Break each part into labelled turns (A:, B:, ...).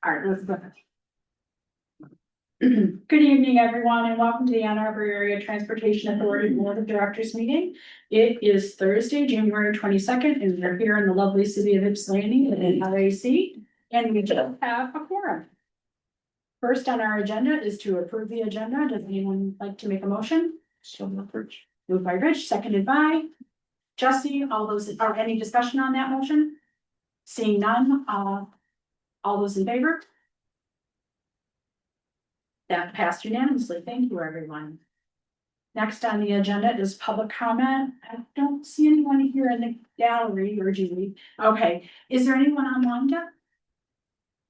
A: All right, let's go. Good evening, everyone, and welcome to the Ann Arbor Area Transportation Authority Board of Directors meeting. It is Thursday, January 22nd, and we're here in the lovely city of Ypsilanti in LAC, and we just have a quorum. First on our agenda is to approve the agenda. Does anyone like to make a motion?
B: So moved.
A: Moved by Rich, seconded by Jesse. All those, are any discussion on that motion? Seeing none, all those in favor? That passed unanimously. Thank you, everyone. Next on the agenda is public comment. I don't see anyone here in the gallery, or do we? Okay, is there anyone online yet?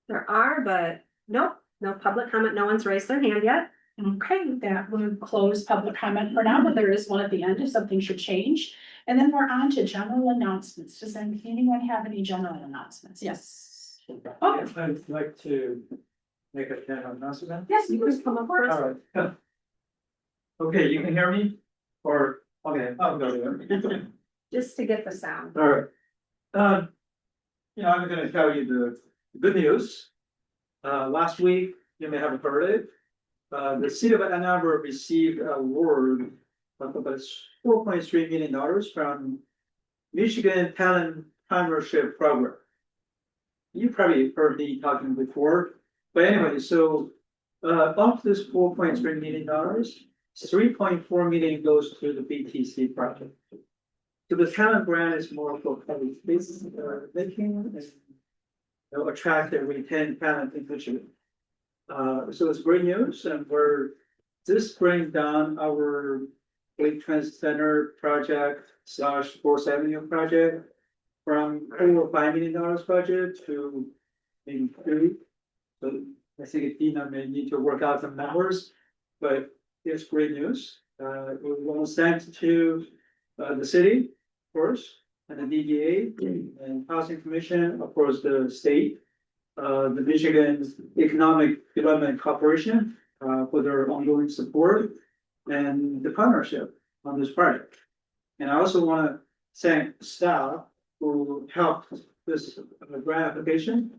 C: There are, but nope, no public comment. No one's raised their hand yet.
A: Okay, that would close public comment for now, but there is one at the end if something should change. And then we're on to general announcements. Does anyone have any general announcements? Yes. Oh,
D: I'd like to make a general announcement.
A: yes, you can come up first.
D: All right. Okay, you can hear me? Or, okay, I'll go there.
C: Just to get the sound.
D: All right. I'm gonna tell you the good news. Last week, you may have heard it. The city of Ann Arbor received an award of about $4.3 million from Michigan Talent Partnership Program. You probably heard me talking before, but anyway, so of this $4.3 million, $3.4 million goes to the BTC project. So the talent grant is more for public space making and attract and retain talent in Michigan. So it's great news, and this brings down our Lake Transit Center project / 4th Avenue project from over $5 million budget to maybe 3. So I think Dina may need to work out some numbers, but it's great news. We want to thank to the city, of course, and the DDA and Housing Commission, of course, the state, the Michigan Economic Development Corporation for their ongoing support and the partnership on this project. And I also want to thank staff who helped this grant application.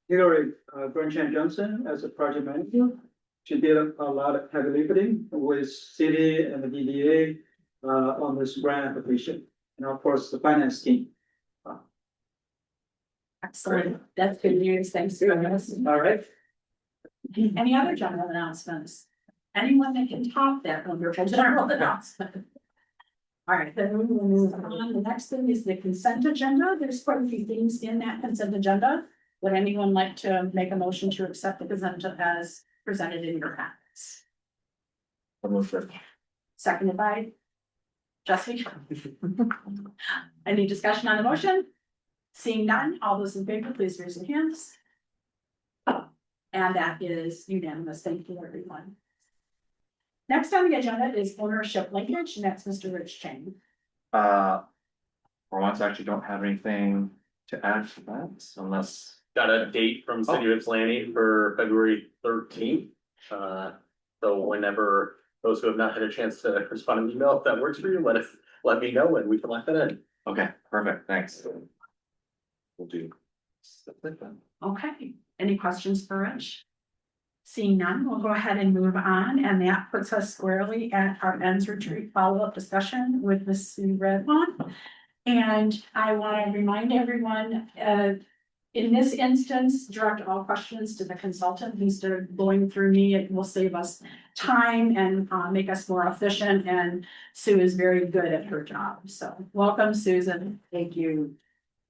D: Hillary Bernstein Johnson as a project manager. She did a lot of heavy lifting with city and the DDA on this grant application. And of course, the finance team.
A: Excellent. That's good news. Thanks for us.
D: All right.
A: Any other general announcements? Anyone that can top that wonderful general announcement? All right, then we will move on. The next thing is the consent agenda. There's quite a few things in that consent agenda. Would anyone like to make a motion to accept the consent as presented in your packets? Seconded by Jesse. Any discussion on the motion? Seeing none, all those in favor, please raise your hands. And that is unanimous. Thank you, everyone. Next on the agenda is ownership linkage, and that's Mr. Rich Chang.
B: For once, I actually don't have anything to add to that, unless.
E: Got a date from City of Ypsilanti for February 13th. So whenever those who have not had a chance to respond to an email, if that works for you, let me know and we can lock that in.
B: Okay, perfect, thanks. We'll do.
A: Okay, any questions for Rich? Seeing none, we'll go ahead and move on, and that puts us squarely at our ends retreat follow-up discussion with Ms. Sue Redmond. And I want to remind everyone, in this instance, direct all questions to the consultant instead of going through me. It will save us time and make us more efficient, and Sue is very good at her job. So welcome, Susan.
F: Thank you.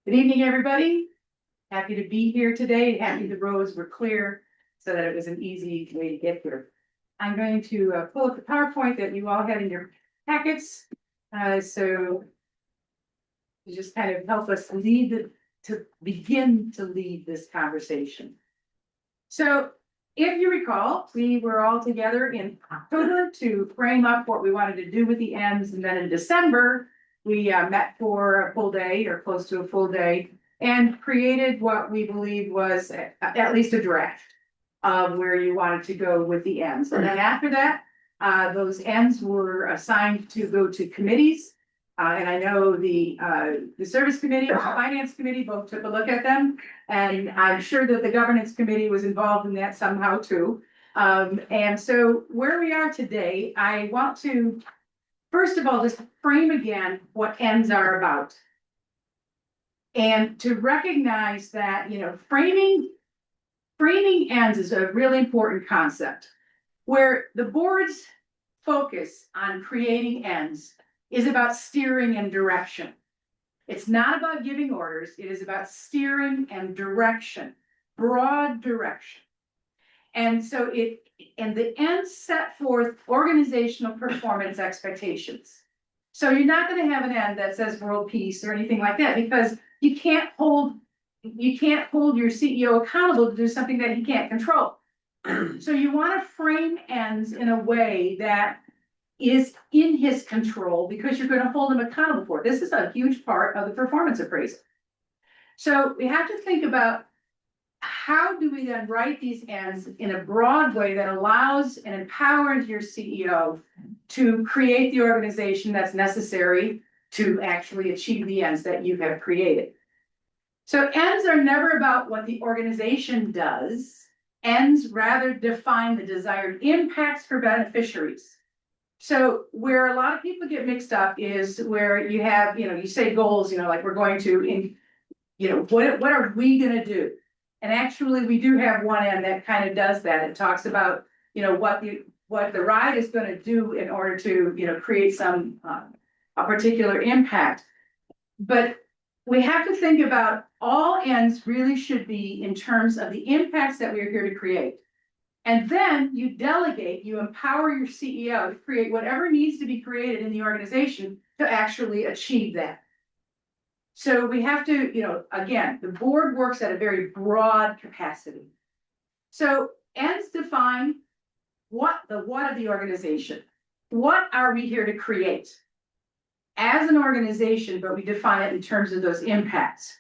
F: Good evening, everybody. Happy to be here today. Happy the roads were clear so that it was an easy way to get here. I'm going to pull up the PowerPoint that you all had in your packets. So to just kind of help us begin to lead this conversation. So if you recall, we were all together in October to frame up what we wanted to do with the ends, and then in December, we met for a full day or close to a full day and created what we believed was at least a draft of where you wanted to go with the ends. And then after that, those ends were assigned to go to committees And I know the service committee, and the finance committee both took a look at them. And I'm sure that the governance committee was involved in that somehow too. And so where we are today, I want to, first of all, just frame again what ends are about. And to recognize that, framing ends is a really important concept. Where the board's focus on creating ends is about steering and direction. It's not about giving orders, it is about steering and direction, broad direction. And so and the ends set forth organizational performance expectations. So you're not going to have an end that says world peace or anything like that, because you can't hold your CEO accountable to do something that he can't control. So you want to frame ends in a way that is in his control, because you're going to hold him accountable for it. This is a huge part of the performance appraisal. So we have to think about, how do we then write these ends in a broad way that allows and empowers your CEO to create the organization that's necessary to actually achieve the ends that you have created. So ends are never about what the organization does. Ends rather define the desired impacts for beneficiaries. So where a lot of people get mixed up is where you have, you say goals, like we're going to, what are we going to do? And actually, we do have one end that kind of does that. It talks about, what the ride is going to do in order to, create some a particular impact. But we have to think about, all ends really should be in terms of the impacts that we are here to create. And then you delegate, you empower your CEO to create whatever needs to be created in the organization to actually achieve that. So we have to, again, the board works at a very broad capacity. So ends define what of the organization. What are we here to create as an organization, but we define it in terms of those impacts.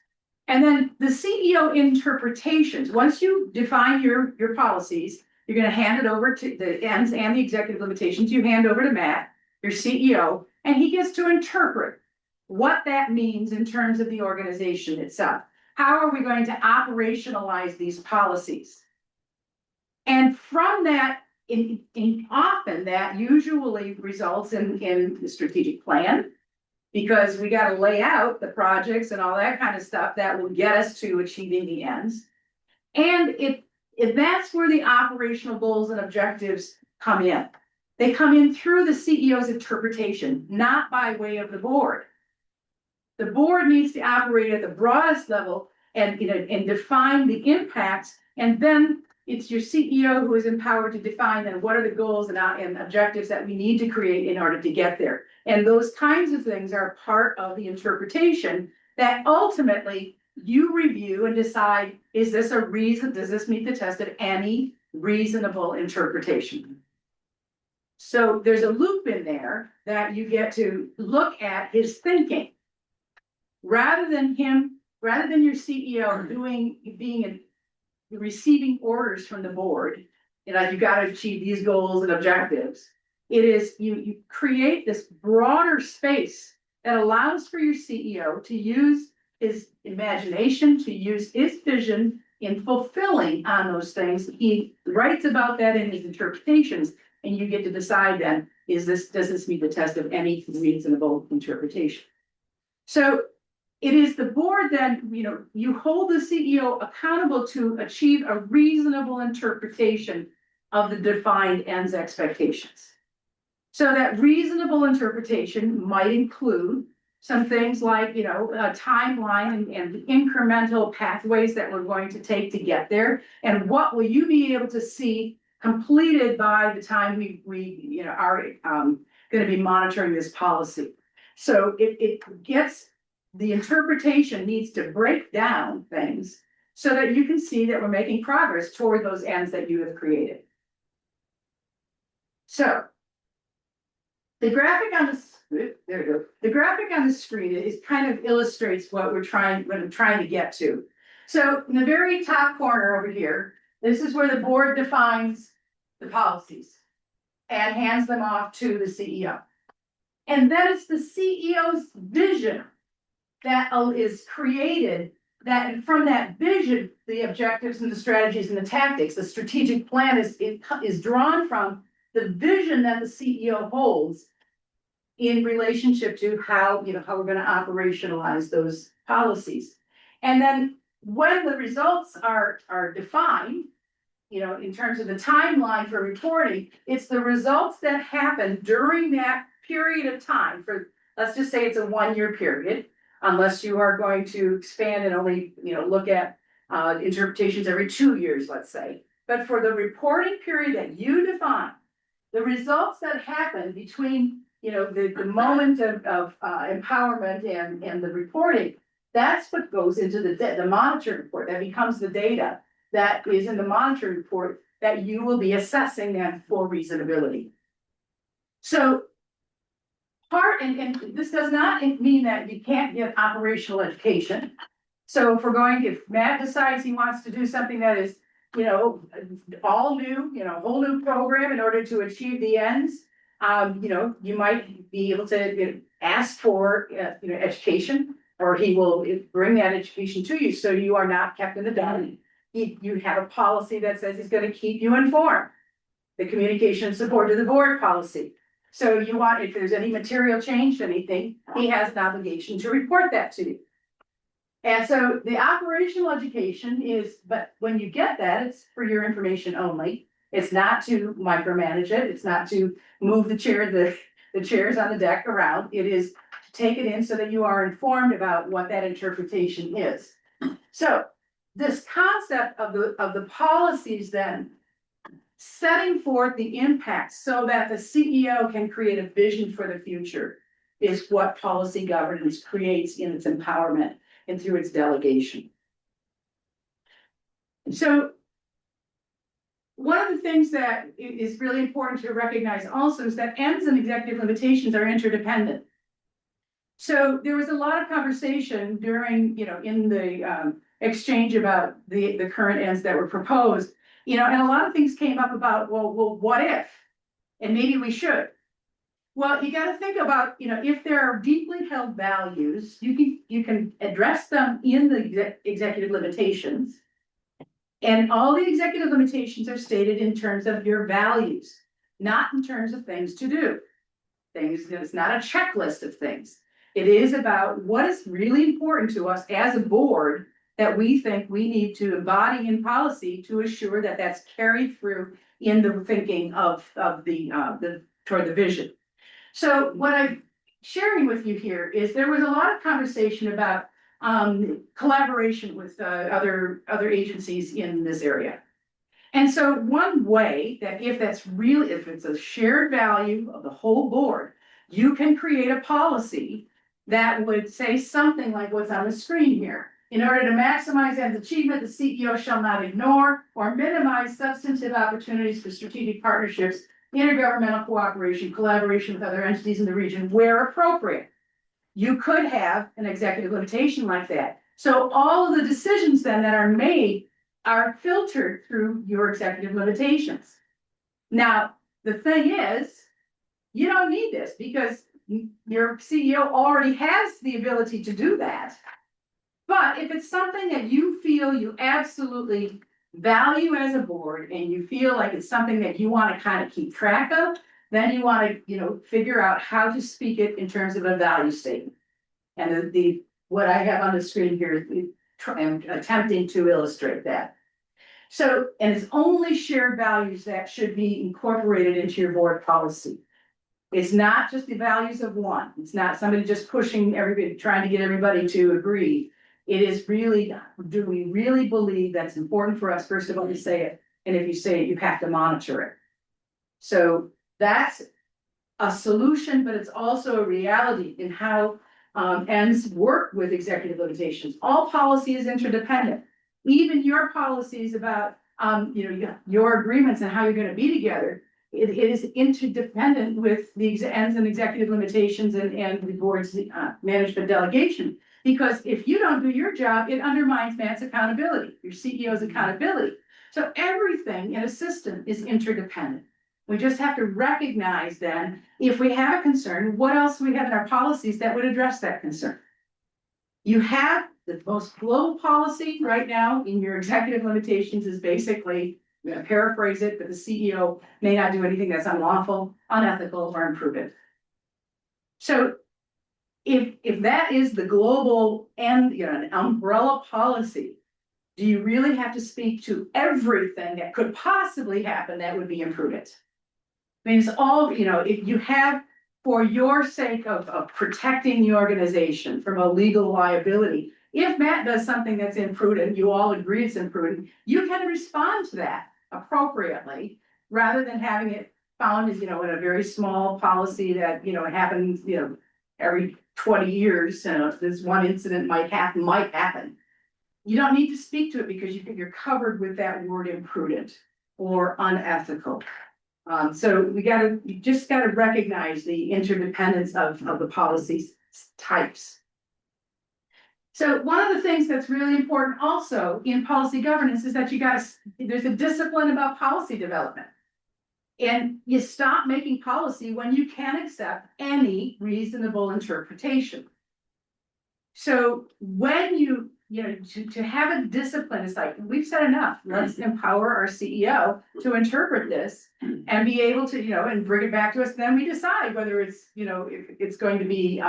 F: And then the CEO interpretations, once you define your policies, you're going to hand it over to the ends and the executive limitations. You hand over to Matt, your CEO, and he gets to interpret what that means in terms of the organization itself. How are we going to operationalize these policies? And from that, often that usually results in the strategic plan, because we got to lay out the projects and all that kind of stuff that will get us to achieving the ends. And that's where the operational goals and objectives come in. They come in through the CEO's interpretation, not by way of the board. The board needs to operate at the broadest level and define the impacts, and then it's your CEO who is empowered to define then what are the goals and objectives that we need to create in order to get there. And those kinds of things are part of the interpretation that ultimately you review and decide, is this a reason, does this meet the test of any reasonable interpretation? So there's a loop in there that you get to look at his thinking. Rather than your CEO receiving orders from the board, you've got to achieve these goals and objectives. It is you create this broader space that allows for your CEO to use his imagination, to use his vision in fulfilling on those things. He writes about that in his interpretations, and you get to decide then, does this meet the test of any reasonable interpretation? So it is the board then, you hold the CEO accountable to achieve a reasonable interpretation of the defined ends expectations. So that reasonable interpretation might include some things like, a timeline and the incremental pathways that we're going to take to get there. And what will you be able to see completed by the time we are going to be monitoring this policy. So the interpretation needs to break down things so that you can see that we're making progress toward those ends that you have created. So the graphic on the screen is kind of illustrates what I'm trying to get to. So in the very top corner over here, this is where the board defines the policies and hands them off to the CEO. And then it's the CEO's vision that is created, that from that vision, the objectives and the strategies and the tactics, the strategic plan is drawn from the vision that the CEO holds in relationship to how, how we're gonna operationalize those policies. And then when the results are defined, in terms of the timeline for reporting, it's the results that happen during that period of time for, let's just say it's a 1-year period, unless you are going to expand and only, look at interpretations every 2 years, let's say. But for the reporting period that you define, the results that happen between, the moment of empowerment and the reporting, that's what goes into the monitoring report. That becomes the data that is in the monitoring report that you will be assessing then for reasonability. So and this does not mean that you can't get operational education. So if Matt decides he wants to do something that is, all new, whole new program in order to achieve the ends, you might be able to ask for, education, or he will bring that education to you, so you are not kept in the dark. You have a policy that says he's gonna keep you informed. The communication and support to the board policy. So if there's any material change to anything, he has an obligation to report that to you. And so the operational education but when you get that, it's for your information only. It's not to micromanage it. It's not to move the chairs on the deck around. It is to take it in so that you are informed about what that interpretation is. So this concept of the policies then setting forth the impact so that the CEO can create a vision for the future is what policy governance creates in its empowerment and through its delegation. So one of the things that is really important to recognize also is that ends and executive limitations are interdependent. So there was a lot of conversation during, in the exchange about the current ends that were proposed, and a lot of things came up about, well, what if? And maybe we should. Well, you got to think about, if there are deeply held values, you can address them in the executive limitations. And all the executive limitations are stated in terms of your values, not in terms of things to do. It's not a checklist of things. It is about what is really important to us as a board that we think we need to embody in policy to assure that that's carried through in the thinking of toward the vision. So what I'm sharing with you here is there was a lot of conversation about collaboration with other agencies in this area. And so one way that if it's a shared value of the whole board, you can create a policy that would say something like what's on the screen here. In order to maximize ends achievement, the CEO shall not ignore or minimize substantive opportunities for strategic partnerships, intergovernmental cooperation, collaboration with other entities in the region where appropriate. You could have an executive limitation like that. So all of the decisions then that are made are filtered through your executive limitations. Now, the thing is, you don't need this because your CEO already has the ability to do that. But if it's something that you feel you absolutely value as a board and you feel like it's something that you want to kind of keep track of, then you want to, figure out how to speak it in terms of a value statement. And what I have on the screen here is I'm attempting to illustrate that. So, and it's only shared values that should be incorporated into your board policy. It's not just the values of one. It's not somebody just pushing everybody, trying to get everybody to agree. It is really, do we really believe that's important for us, first of all, to say it? And if you say it, you have to monitor it. So that's a solution, but it's also a reality in how ends work with executive limitations. All policy is interdependent. Even your policies about your agreements and how you're going to be together, it is interdependent with the ends and executive limitations and the board's management delegation. Because if you don't do your job, it undermines Matt's accountability, your CEO's accountability. So everything in a system is interdependent. We just have to recognize then, if we have a concern, what else do we have in our policies that would address that concern? You have the most global policy right now in your executive limitations is basically, I'm gonna paraphrase it, but the CEO may not do anything that's unlawful, unethical, or imprudent. So if that is the global and, an umbrella policy, do you really have to speak to everything that could possibly happen that would be imprudent? I mean, it's all, if you have, for your sake of protecting the organization from a legal liability, if Matt does something that's imprudent, you all agree it's imprudent, you can respond to that appropriately, rather than having it found as, in a very small policy that, it happens, every 20 years, this one incident might happen. You don't need to speak to it because you're covered with that word imprudent or unethical. So you just gotta recognize the interdependence of the policies types. So one of the things that's really important also in policy governance is that there's a discipline about policy development. And you stop making policy when you can accept any reasonable interpretation. So when to have a discipline, it's like, we've said enough, let's empower our CEO to interpret this and be able to, and bring it back to us, and then we decide whether it's, if it's going to be,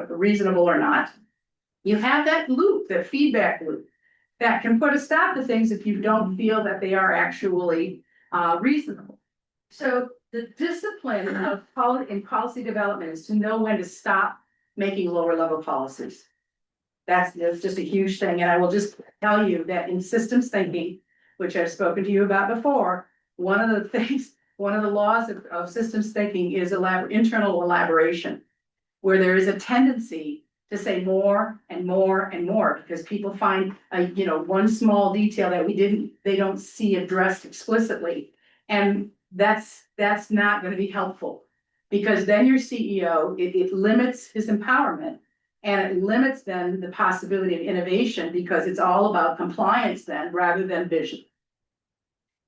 F: reasonable or not. You have that loop, that feedback loop, that can put a stop to things if you don't feel that they are actually reasonable. So the discipline of policy development is to know when to stop making lower level policies. That's just a huge thing. And I will just tell you that in systems thinking, which I've spoken to you about before, one of the laws of systems thinking is internal elaboration, where there is a tendency to say more and more and more, because people find one small detail that they don't see addressed explicitly. And that's not going to be helpful, because then your CEO, it limits his empowerment. And it limits then the possibility of innovation, because it's all about compliance then rather than vision.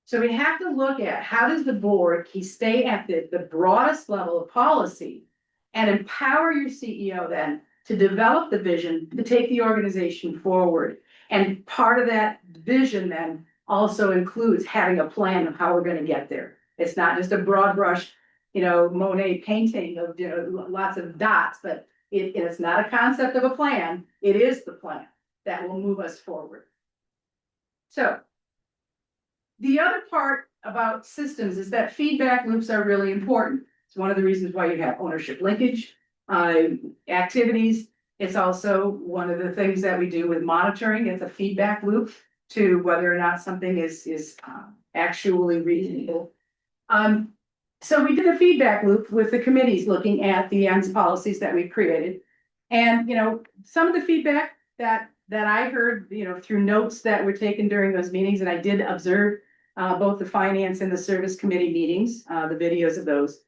F: So we have to look at, how does the board stay at the broadest level of policy and empower your CEO then to develop the vision to take the organization forward. And part of that vision then also includes having a plan of how we're going to get there. It's not just a broad brush, Monet painting of lots of dots, but it's not a concept of a plan. It is the plan that will move us forward. So the other part about systems is that feedback loops are really important. It's one of the reasons why you have ownership linkage activities. It's also one of the things that we do with monitoring. It's a feedback loop to whether or not something is actually reasonable. So we did a feedback loop with the committees looking at the ENDS policies that we've created. And, some of the feedback that I heard, through notes that were taken during those meetings, and I did observe both the finance and the service committee meetings, the videos of those.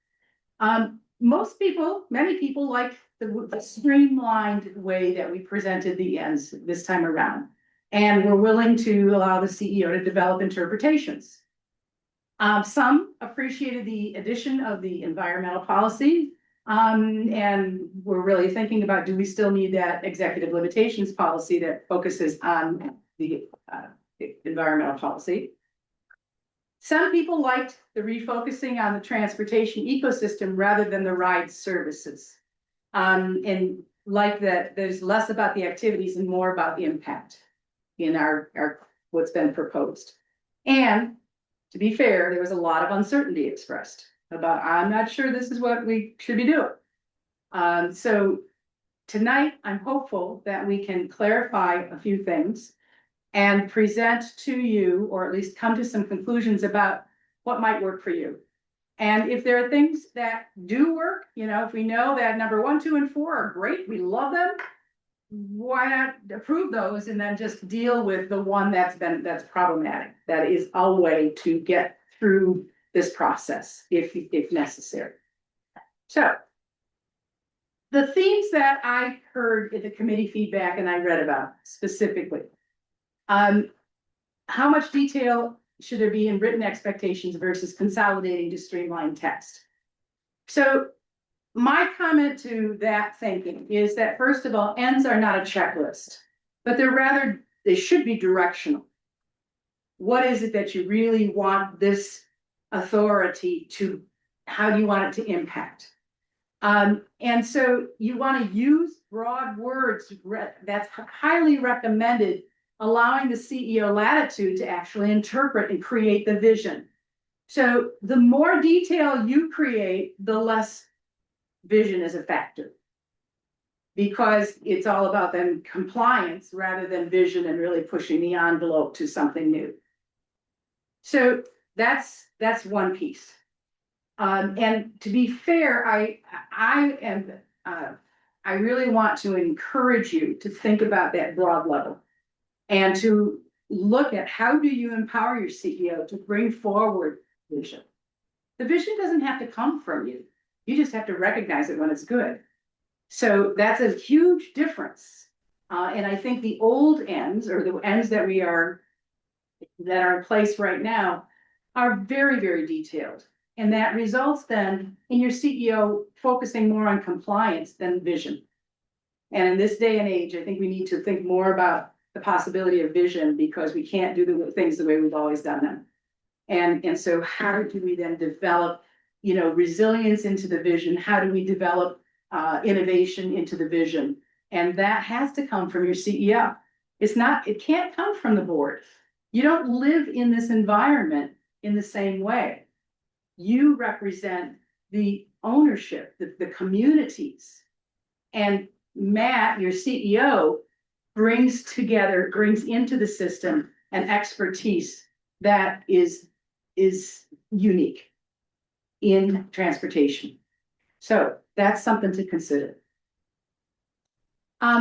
F: Many people like the streamlined way that we presented the ENDS this time around. And we're willing to allow the CEO to develop interpretations. Some appreciated the addition of the environmental policy, and we're really thinking about, do we still need that executive limitations policy that focuses on the environmental policy? Some people liked the refocusing on the transportation ecosystem rather than the ride services. And like that, there's less about the activities and more about the impact in our what's been proposed. And to be fair, there was a lot of uncertainty expressed about, I'm not sure this is what we should be doing. So tonight, I'm hopeful that we can clarify a few things and present to you, or at least come to some conclusions about what might work for you. And if there are things that do work, if we know that number 1, 2, and 4 are great, we love them, why not approve those and then just deal with the one that's problematic? That is a way to get through this process if necessary. So the themes that I heard in the committee feedback and I read about specifically, how much detail should there be in written expectations versus consolidating to streamline text? So my comment to that thinking is that, first of all, ends are not a checklist, but they should be directional. What is it that you really want this authority to, how do you want it to impact? And so you want to use broad words that's highly recommended, allowing the CEO latitude to actually interpret and create the vision. So the more detail you create, the less vision is a factor. Because it's all about then compliance rather than vision and really pushing the envelope to something new. So that's one piece. And to be fair, I really want to encourage you to think about that broad level and to look at how do you empower your CEO to bring forward vision. The vision doesn't have to come from you. You just have to recognize it when it's good. So that's a huge difference. And I think the old ends, or the ends that are in place right now, are very, very detailed. And that results then in your CEO focusing more on compliance than vision. And in this day and age, I think we need to think more about the possibility of vision, because we can't do the things the way we've always done them. And so how do we then develop, resilience into the vision? How do we develop innovation into the vision? And that has to come from your CEO. It can't come from the board. You don't live in this environment in the same way. You represent the ownership, the communities. And Matt, your CEO, brings into the system an expertise that is unique in transportation. So that's something to consider.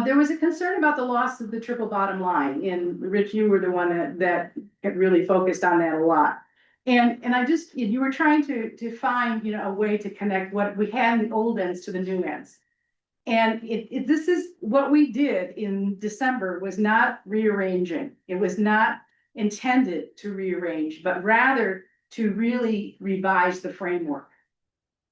F: There was a concern about the loss of the triple bottom line, and Rich, you were the one that really focused on that a lot. And you were trying to find, a way to connect what we had in the old ends to the new ends. And this is what we did in December, was not rearranging. It was not intended to rearrange, but rather to really revise the framework.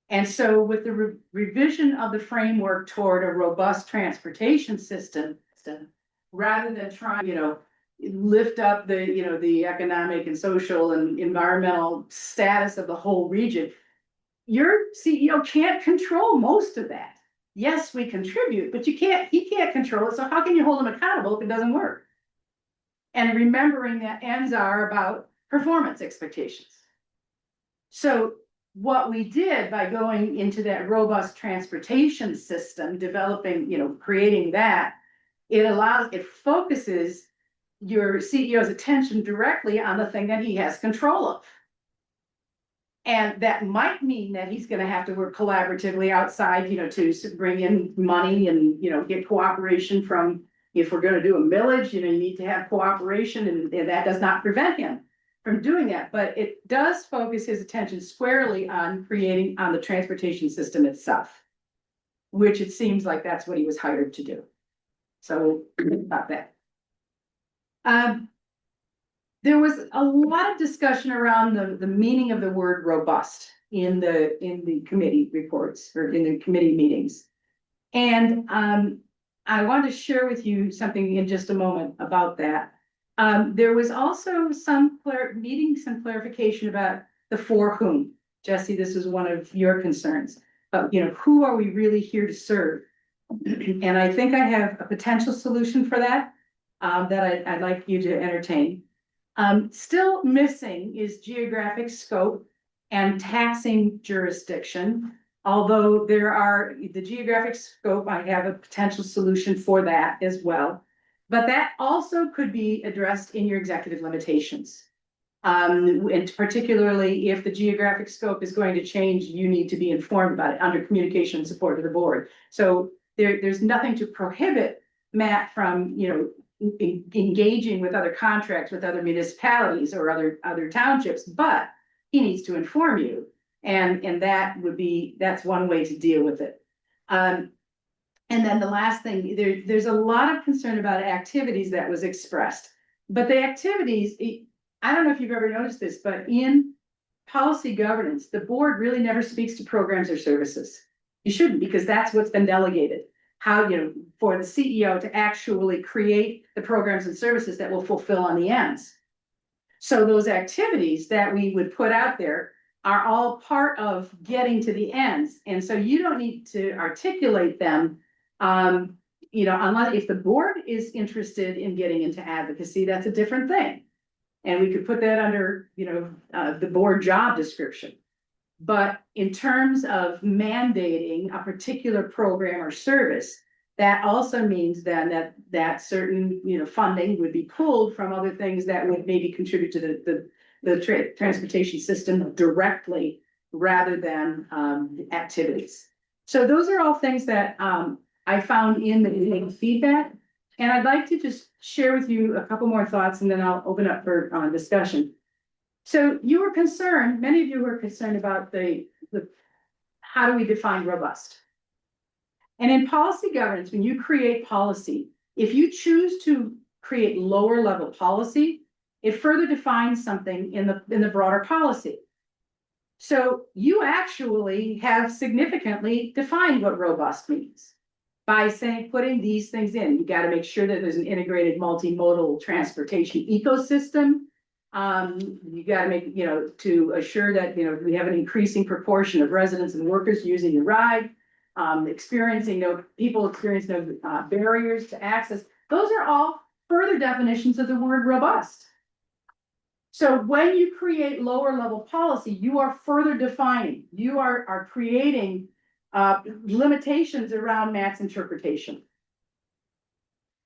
F: And so with the revision of the framework toward a robust transportation system, rather than trying, lift up the economic and social and environmental status of the whole region, your CEO can't control most of that. Yes, we contribute, but he can't control it. So how can you hold him accountable if it doesn't work? And remembering that ends are about performance expectations. So what we did by going into that robust transportation system, developing, creating that, it focuses your CEO's attention directly on the thing that he has control of. And that might mean that he's going to have to work collaboratively outside, to bring in money and, get cooperation from, if we're going to do a millage, you need to have cooperation, and that does not prevent him from doing that. But it does focus his attention squarely on creating on the transportation system itself, which it seems like that's what he was hired to do. So about that. There was a lot of discussion around the meaning of the word robust in the committee reports, or in the committee meetings. And I want to share with you something in just a moment about that. There was also some clarification about the for whom. Jesse, this is one of your concerns. Who are we really here to serve? And I think I have a potential solution for that, that I'd like you to entertain. Still missing is geographic scope and taxing jurisdiction. Although the geographic scope, I have a potential solution for that as well. But that also could be addressed in your executive limitations. And particularly if the geographic scope is going to change, you need to be informed about it under communication and support of the board. So there's nothing to prohibit Matt from, engaging with other contracts with other municipalities or other townships, but he needs to inform you. And that's one way to deal with it. And then the last thing, there's a lot of concern about activities that was expressed, but the activities, I don't know if you've ever noticed this, but in policy governance, the board really never speaks to programs or services. You shouldn't, because that's what's been delegated. How, for the CEO to actually create the programs and services that will fulfill on the ends. So those activities that we would put out there are all part of getting to the ends. And so you don't need to articulate them. Unless if the board is interested in getting into advocacy, that's a different thing. And we could put that under, the board job description. But in terms of mandating a particular program or service, that also means then that certain, funding would be pulled from other things that would maybe contribute to the transportation system directly rather than activities. So those are all things that I found in the feedback. And I'd like to just share with you a couple more thoughts and then I'll open up for discussion. So you were concerned, many of you were concerned about the how do we define robust? And in policy governance, when you create policy, if you choose to create lower level policy, it further defines something in the broader policy. So you actually have significantly defined what robust means by saying, putting these things in. You got to make sure that there's an integrated multimodal transportation ecosystem. You got to make, to assure that, we have an increasing proportion of residents and workers using the ride, experiencing, people experience no barriers to access. Those are all further definitions of the word robust. So when you create lower level policy, you are further defining, you are creating limitations around Matt's interpretation.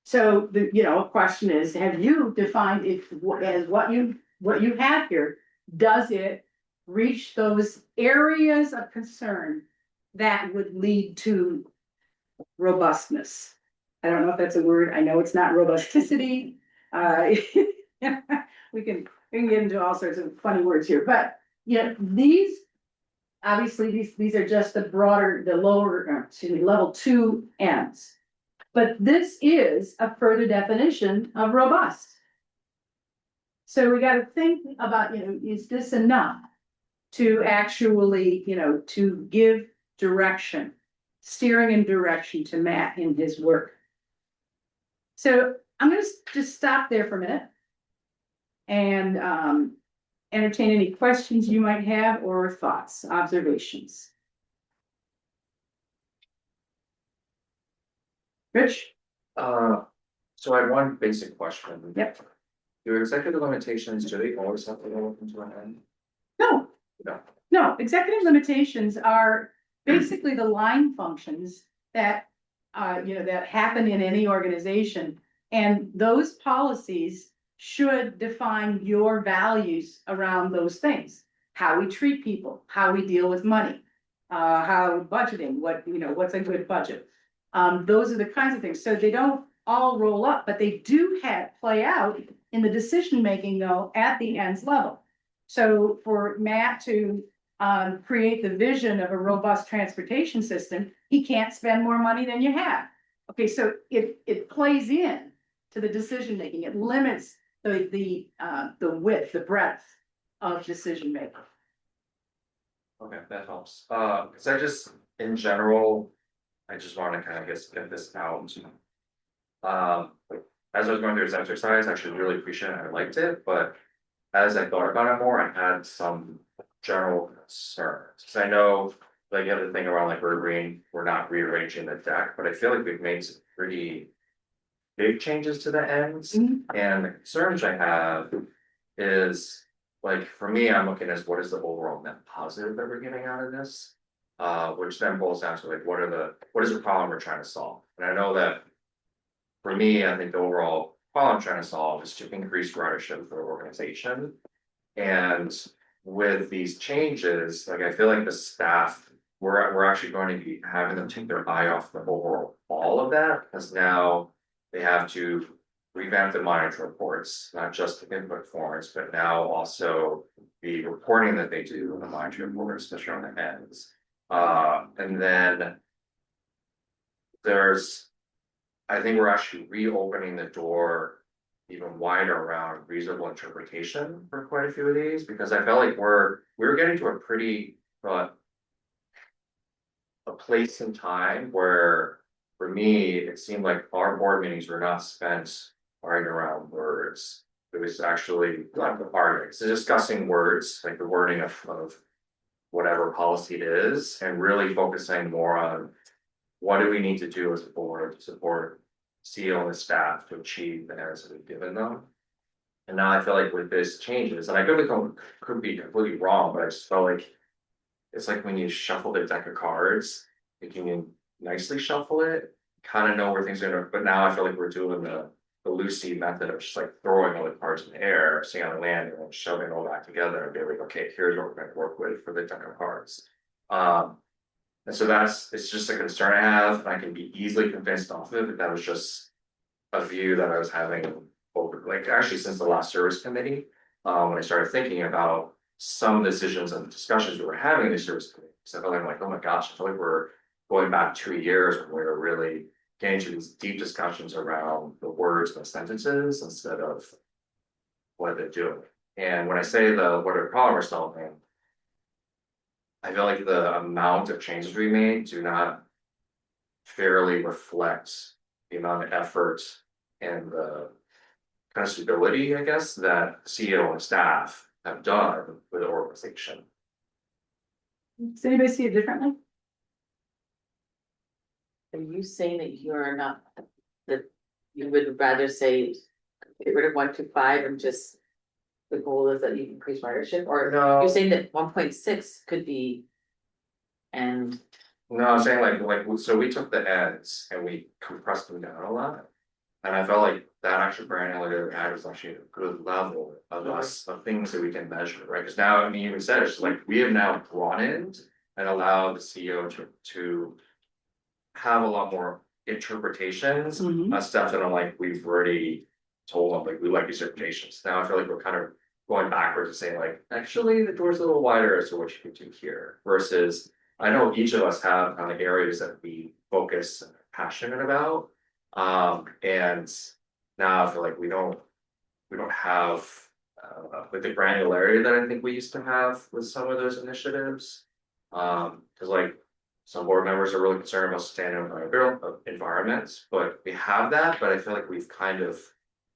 F: So the question is, have you defined it as what you have here? Does it reach those areas of concern that would lead to robustness? I don't know if that's a word. I know it's not robusticity. We can get into all sorts of funny words here, but these obviously these are just the lower level 2 ends. But this is a further definition of robust. So we got to think about, is this enough to actually, to give direction, steering and direction to Matt in his work. So I'm going to just stop there for a minute and entertain any questions you might have or thoughts, observations. Rich?
B: So I had one basic question.
F: Yep.
B: Do executive limitations, do they always have to go into an end?
F: No.
B: No.
F: No, executive limitations are basically the line functions that, that happen in any organization. And those policies should define your values around those things. How we treat people, how we deal with money, how budgeting, what's a good budget. Those are the kinds of things. So they don't all roll up, but they do play out in the decision-making though at the ends level. So for Matt to create the vision of a robust transportation system, he can't spend more money than you have. Okay, so it plays in to the decision-making. It limits the width, the breadth of decision-making.
B: Okay, that helps. Cause I just, in general, I just want to kind of get this out. As I was going through this exercise, I actually really appreciate it. I liked it, but as I thought about it more, I had some general concerns. Cause I know, like, you have the thing around like we're not rearranging the deck, but I feel like we've made some pretty big changes to the ends.
F: Mhm.
B: And the concerns I have is, like, for me, I'm looking at what is the overall net positive that we're getting out of this? Which then boils down to like, what is the problem we're trying to solve? And I know that for me, I think the overall problem I'm trying to solve is to increase ridership for the organization. And with these changes, like, I feel like the staff, we're actually going to be having them take their eye off the overall all of that, because now they have to revamp the monitor reports, not just the input forms, but now also the reporting that they do in the monitor reports, especially on the ends. And then I think we're actually reopening the door even wider around reasonable interpretation for quite a few of these, because I felt like we're getting to a pretty, a place in time where, for me, it seemed like our board meetings were not spent arguing around words. It was actually not arguing, it's discussing words, like the wording of whatever policy it is, and really focusing more on what do we need to do as a board to support CEO and the staff to achieve the areas that we've given them. And now I feel like with this changes, and I could be completely wrong, but I just felt like it's like when you shuffle the deck of cards, you can nicely shuffle it, kind of know where things are going. But now I feel like we're doing the Lucy method of just like throwing all the cards in the air, seeing on the land, and then shoving it all back together and be like, okay, here's what we're going to work with for the deck of cards. And so it's just a concern I have, and I can be easily convinced off of it, but that was just a view that I was having over, like, actually since the last service committee. When I started thinking about some of the decisions and discussions we were having in the service committee, so I felt like, oh my gosh, I feel like we're going back 2 years when we were really getting to these deep discussions around the words and the sentences instead of what they're doing. And when I say what are problem we're solving, I feel like the amount of changes we made do not fairly reflect the amount of effort and the kind of stability, I guess, that CEO and staff have done with the organization.
F: Does anybody see it differently?
G: Are you saying that you're not, that you would rather say get rid of 1 to 5 and just the goal is that you increase ridership, or
B: No.
G: you're saying that 1.6 could be? And
B: No, I'm saying so we took the ends and we compressed them down a lot. And I felt like that actual granularity we had was actually a good level of of things that we can measure, right? Because now, I mean, you even said it's like we have now broadened and allowed the CEO to have a lot more interpretations on stuff that I'm like, we've already told them, like, we like these interpretations. Now I feel like we're kind of going backwards and saying like, actually, the door's a little wider as to what you can do here, versus I know each of us have kind of areas that we focus and are passionate about. And now I feel like we don't have with the granularity that I think we used to have with some of those initiatives. Because like some board members are really concerned about sustainable environments, but we have that, but I feel like we've kind of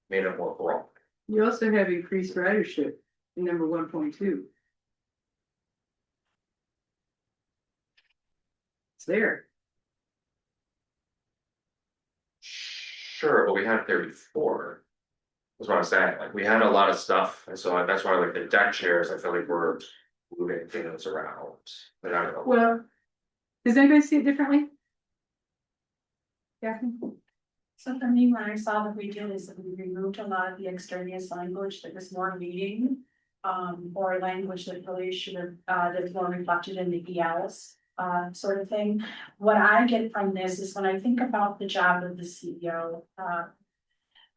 B: made it more broad.
F: You also have increased ridership in number 1.2. It's there.
B: Sure, but we had it there before. That's what I'm saying, like, we had a lot of stuff, and so that's why like the deck chairs, I feel like we're moving things around, but I don't know.
F: Well, does anybody see it differently? Kathy?
A: So for me, when I saw the redo is that we removed a lot of the extraneous language that was more meaning. Or language that really should have, that's more reflected in the ELs, sort of thing. What I get from this is when I think about the job of the CEO,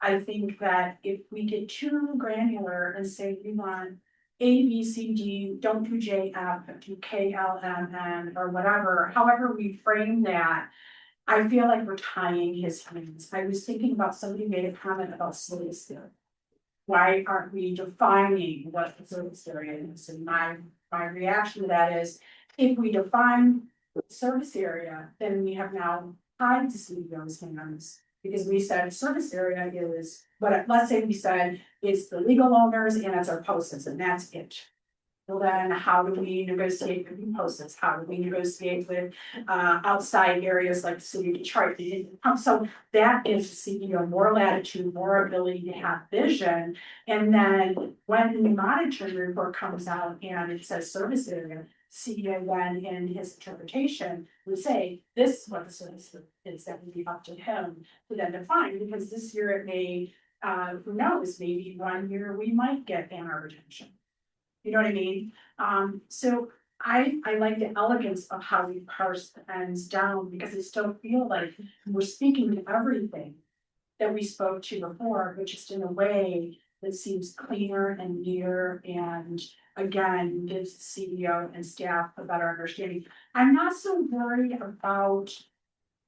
A: I think that if we get too granular and say we want A, B, C, D, don't do J, F, do K, L, M, N, or whatever, however we frame that, I feel like we're tying his hands. I was thinking about somebody made a comment about service area. Why aren't we defining what the service area is? And my reaction to that is, if we define service area, then we have now tied to CEO's hands. Because we said service area is, but let's say we said it's the legal owners and it's our posters and that's it. Well, then how do we negotiate with posters? How do we negotiate with outside areas like the city of Detroit? So that gives the CEO more latitude, more ability to have vision. And then when the monitoring report comes out and it says service area, CEO then in his interpretation would say, this is what the service is, that would be up to him to then define, because this year it may, who knows, maybe 1 year we might get banner retention. You know what I mean? So I like the elegance of how we parse the ends down, because I still feel like we're speaking to everything that we spoke to before, but just in a way that seems cleaner and neater, and again, gives the CEO and staff a better understanding. I'm not so worried about,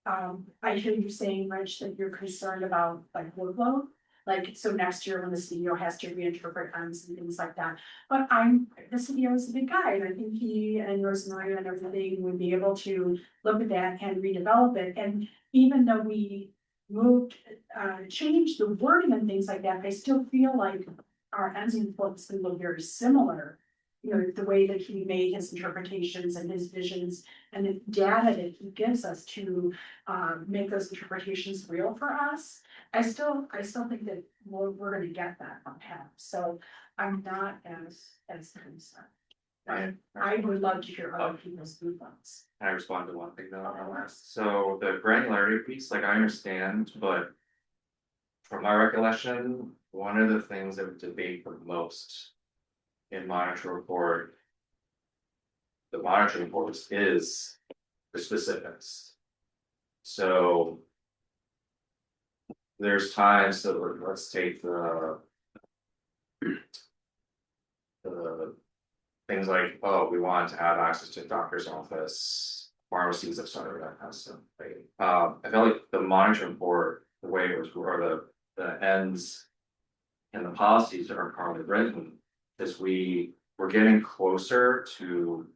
A: I hear you saying, Rich, that you're concerned about like workload. like, so next year when the CEO has to reinterpret ends and things like that. But the CEO is a big guy, and I think he and Rosemary and everything would be able to look at that and redevelop it, and even though we changed the wording and things like that, I still feel like our ends and quotes can look very similar. You know, the way that he made his interpretations and his visions and the data that he gives us to make those interpretations real for us. I still think that we're gonna get that from him, so I'm not as concerned. I would love to hear other people's viewpoints.
B: Can I respond to one thing though on last? So the granularity piece, like I understand, but. From my recollection, one of the things that we debate the most. In monitor report. The monitoring reports is the specifics. So. There's times that let's take the. The things like, oh, we want to have access to doctor's office, pharmacies, etc. That kind of stuff. Like, I felt like the monitoring report, the way it was, or the ends. And the policies that are currently written, is we're getting closer to.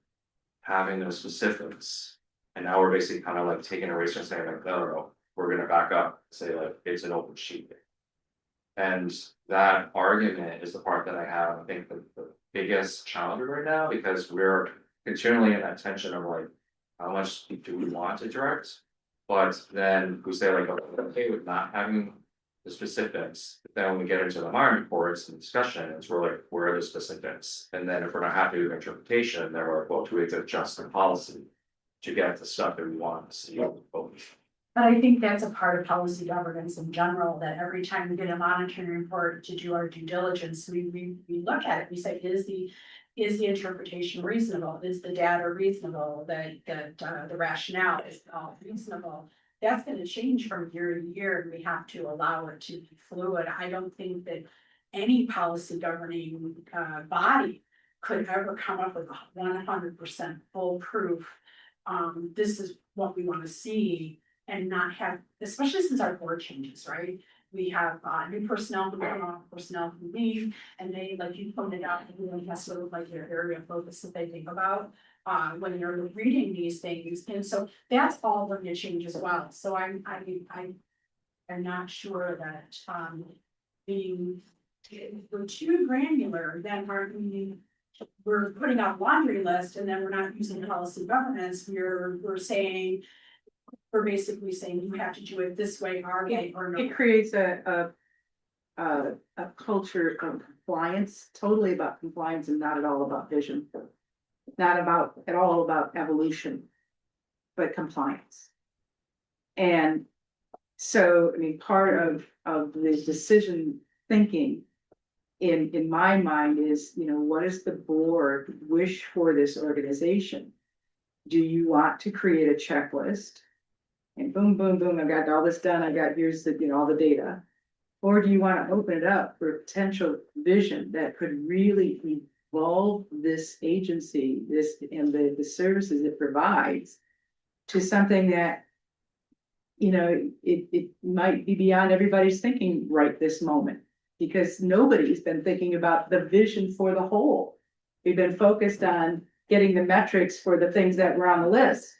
B: Having those specifics, and now we're basically kind of like taking a race and saying like, no, we're gonna back up, say like, it's an open sheet. And that argument is the part that I have, I think the biggest challenge right now, because we're continually in that tension of like, how much do we want to direct? But then we say like, okay, with not having the specifics, then when we get into the minor reports and discussion, it's we're like, where are the specifics? And then if we're not happy with interpretation, then we're like, well, do we have to adjust the policy to get the stuff that we want to see?
A: But I think that's a part of policy governance in general, that every time we get a monitoring report to do our due diligence, we look at it, we say, is the interpretation reasonable? Is the data reasonable? The rationale is all reasonable? That's gonna change from year to year, and we have to allow it to be fluid. I don't think that any policy governing body could ever come up with 100% foolproof. This is what we wanna see, and not have, especially since our board changes, right? We have new personnel who come on, personnel who leave, and they, like you pointed out, everyone has sort of like their area of focus that they think about when you're reading these things, and so that's all going to change as well. So I'm not sure that being, if we're too granular, then we're putting out laundry list, and then we're not using policy governance. We're basically saying you have to do it this way, our way, or no.
F: It creates a culture of compliance, totally about compliance and not at all about vision. Not at all about evolution, but compliance. And so, I mean, part of the decision thinking in my mind is, what does the board wish for this organization? Do you want to create a checklist? And boom, boom, boom, I've got all this done, here's all the data. Or do you want to open it up for potential vision that could really evolve this agency, and the services it provides to something that, it might be beyond everybody's thinking right this moment, because nobody's been thinking about the vision for the whole. We've been focused on getting the metrics for the things that were on the list.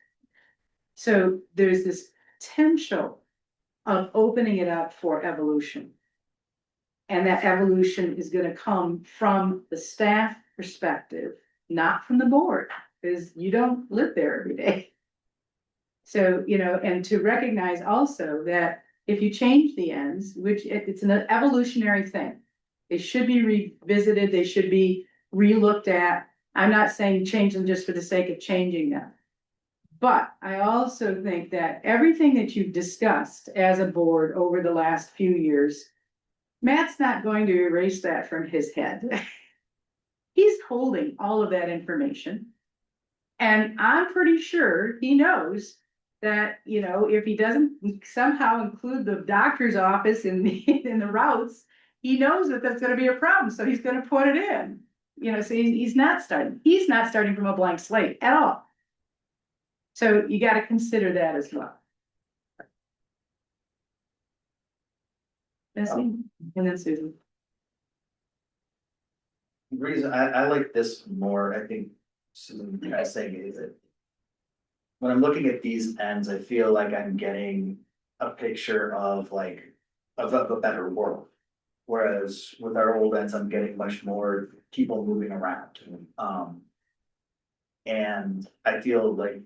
F: So there's this potential of opening it up for evolution. And that evolution is going to come from the staff perspective, not from the board, because you don't live there every day. So, and to recognize also that if you change the ends, which it's an evolutionary thing, they should be revisited, they should be re-looked at. I'm not saying change them just for the sake of changing them. But I also think that everything that you've discussed as a board over the last few years, Matt's not going to erase that from his head. He's holding all of that information. And I'm pretty sure he knows that, if he doesn't somehow include the doctor's office in the routes, he knows that that's going to be a problem. So he's going to put it in, so he's not starting from a blank slate at all. So you got to consider that as well. And then Susan.
H: The reason I like this more, I think, Susan, you guys saying is that. When I'm looking at these ends, I feel like I'm getting a picture of like, of a better world. Whereas with our old ends, I'm getting much more people moving around. And I feel like.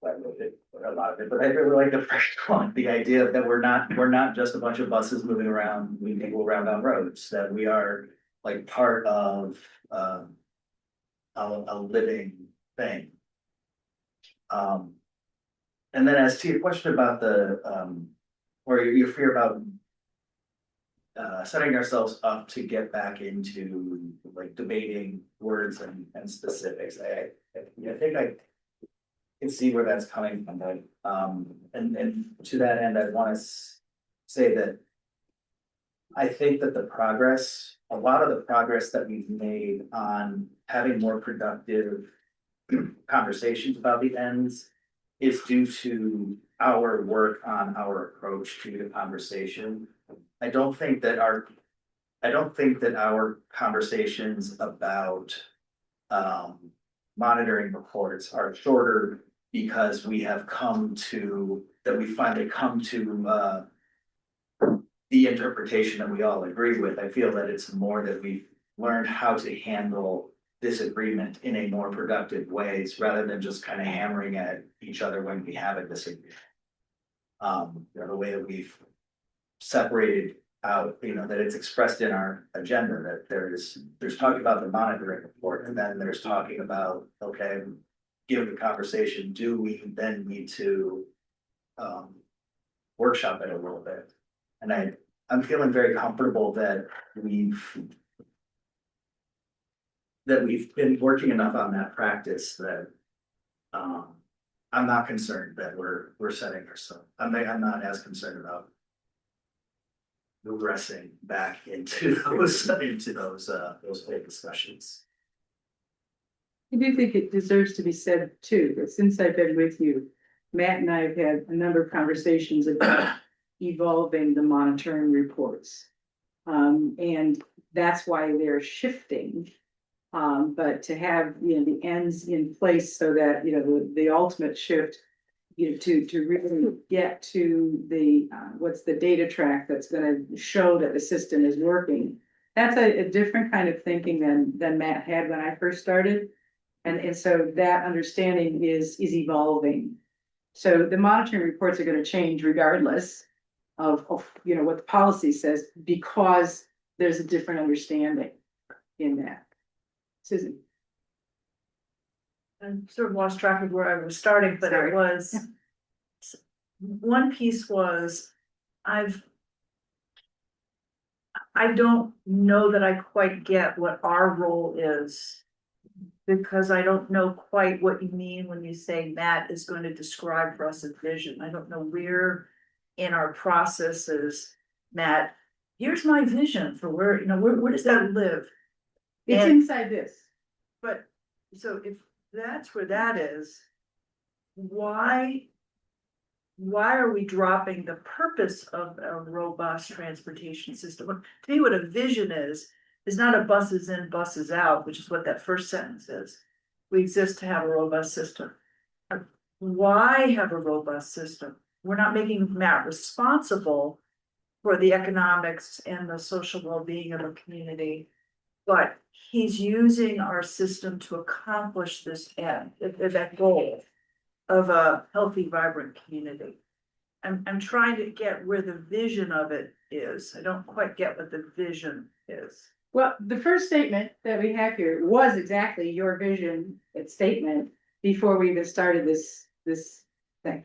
H: I wrote it, a lot of it, but I really like the first one, the idea that we're not just a bunch of buses moving around, moving people around on roads, that we are like part of, a living thing. And then as to your question about the, or your fear about. Setting ourselves up to get back into like debating words and specifics, I think I. Can see where that's coming from, but, and to that end, I wanna say that. I think that a lot of the progress that we've made on having more productive conversations about the ends is due to our work on our approach to the conversation. I don't think that our conversations about monitoring reports are shorter because we finally come to the interpretation that we all agree with. I feel that it's more that we've learned how to handle disagreement in a more productive ways rather than just kind of hammering at each other when we have a disagreement. The way that we've separated out, that it's expressed in our agenda, that there's talking about the monitoring report, and then there's talking about, okay, given the conversation, do we then need to workshop it a little bit? And I'm feeling very comfortable that we've been working enough on that practice that I'm not concerned that we're setting ourselves. I'm not as concerned about regressing back into those old discussions.
F: I do think it deserves to be said too, that since I've been with you, Matt and I have had a number of conversations about evolving the monitoring reports. And that's why they're shifting. But to have, the ends in place so that, the ultimate shift, to really get to the, what's the data track that's gonna show that the system is working. That's a different kind of thinking than Matt had when I first started. And so that understanding is evolving. So the monitoring reports are gonna change regardless of what the policy says, because there's a different understanding in that. Susan.
I: I sort of lost track of where I was starting, but
F: Sorry.
I: it was. One piece was, I don't know that I quite get what our role is. Because I don't know quite what you mean when you say Matt is going to describe for us a vision. I don't know where in our processes, Matt, here's my vision for where does that live?
F: It's
I: And-
F: inside this.
I: But, so if that's where that is, why are we dropping the purpose of a robust transportation system? To me, what a vision is not a buses in, buses out, which is what that first sentence is. We exist to have a robust system. Why have a robust system? We're not making Matt responsible for the economics and the social well-being of a community. But he's using our system to accomplish this end, that goal of a healthy, vibrant community. I'm trying to get where the vision of it is. I don't quite get what the vision is.
F: Well, the first statement that we have here was exactly your vision statement before we even started this thing.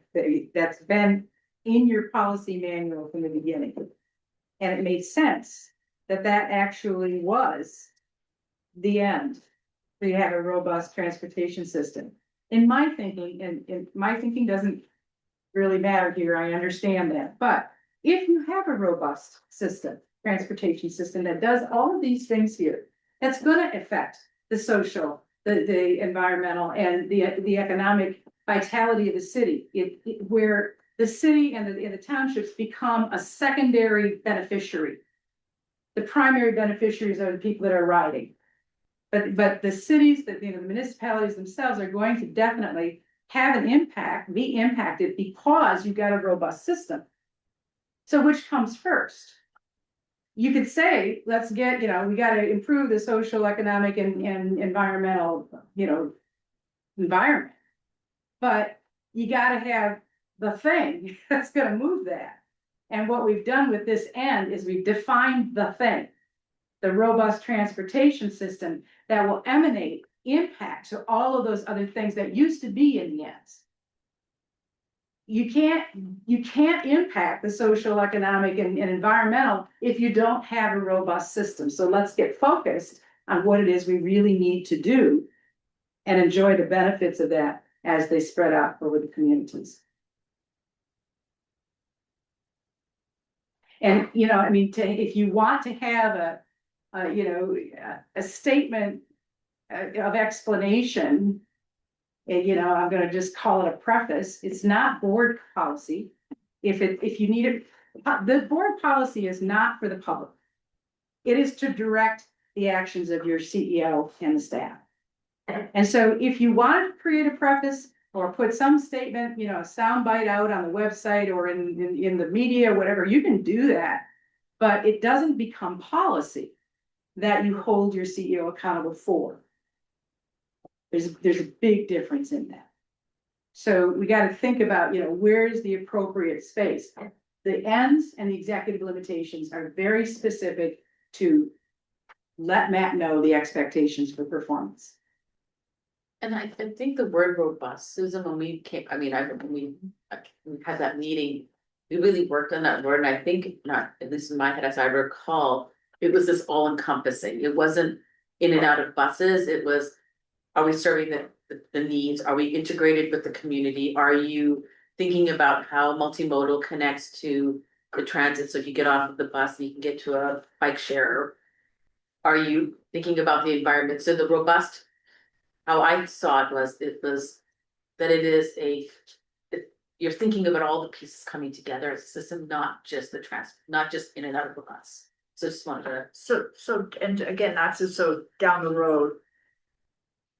F: That's been in your policy manual from the beginning. And it made sense that actually was the end. So you have a robust transportation system. In my thinking, and my thinking doesn't really matter here, I understand that, but if you have a robust system, transportation system that does all of these things here, that's gonna affect the social, the environmental, and the economic vitality of the city. Where the city and the townships become a secondary beneficiary. The primary beneficiaries are the people that are riding. But the cities, the municipalities themselves are going to definitely have an impact, be impacted because you've got a robust system. So which comes first? You could say, let's get, we gotta improve the social, economic and environmental, environment. But you gotta have the thing that's gonna move that. And what we've done with this end is we've defined the thing, the robust transportation system that will emanate impact to all of those other things that used to be in the ends. You can't impact the social, economic and environmental if you don't have a robust system. So let's get focused on what it is we really need to do and enjoy the benefits of that as they spread out over the communities. And, if you want to have a statement of explanation, and, I'm gonna just call it a preface, it's not board policy. If you need it, the board policy is not for the public. It is to direct the actions of your CEO and the staff. And so if you want to create a preface or put some statement, a sound bite out on the website or in the media, whatever, you can do that. But it doesn't become policy that you hold your CEO accountable for. There's a big difference in that. So we got to think about, where's the appropriate space? The ends and the executive limitations are very specific to let Matt know the expectations for performance.
G: And I think the word robust, Susan, when we came, when we had that meeting, we really worked on that word, and I think, not, at least in my head, as I recall, it was this all encompassing. It wasn't in and out of buses, it was, are we serving the needs? Are we integrated with the community? Are you thinking about how multimodal connects to the transit? So if you get off of the bus, you can get to a bike share. Are you thinking about the environment? So the robust, how I saw it was that it is you're thinking about all the pieces coming together as a system, not just not just in and out of the bus. So just wanted to.
I: So, and again, not to, so down the road.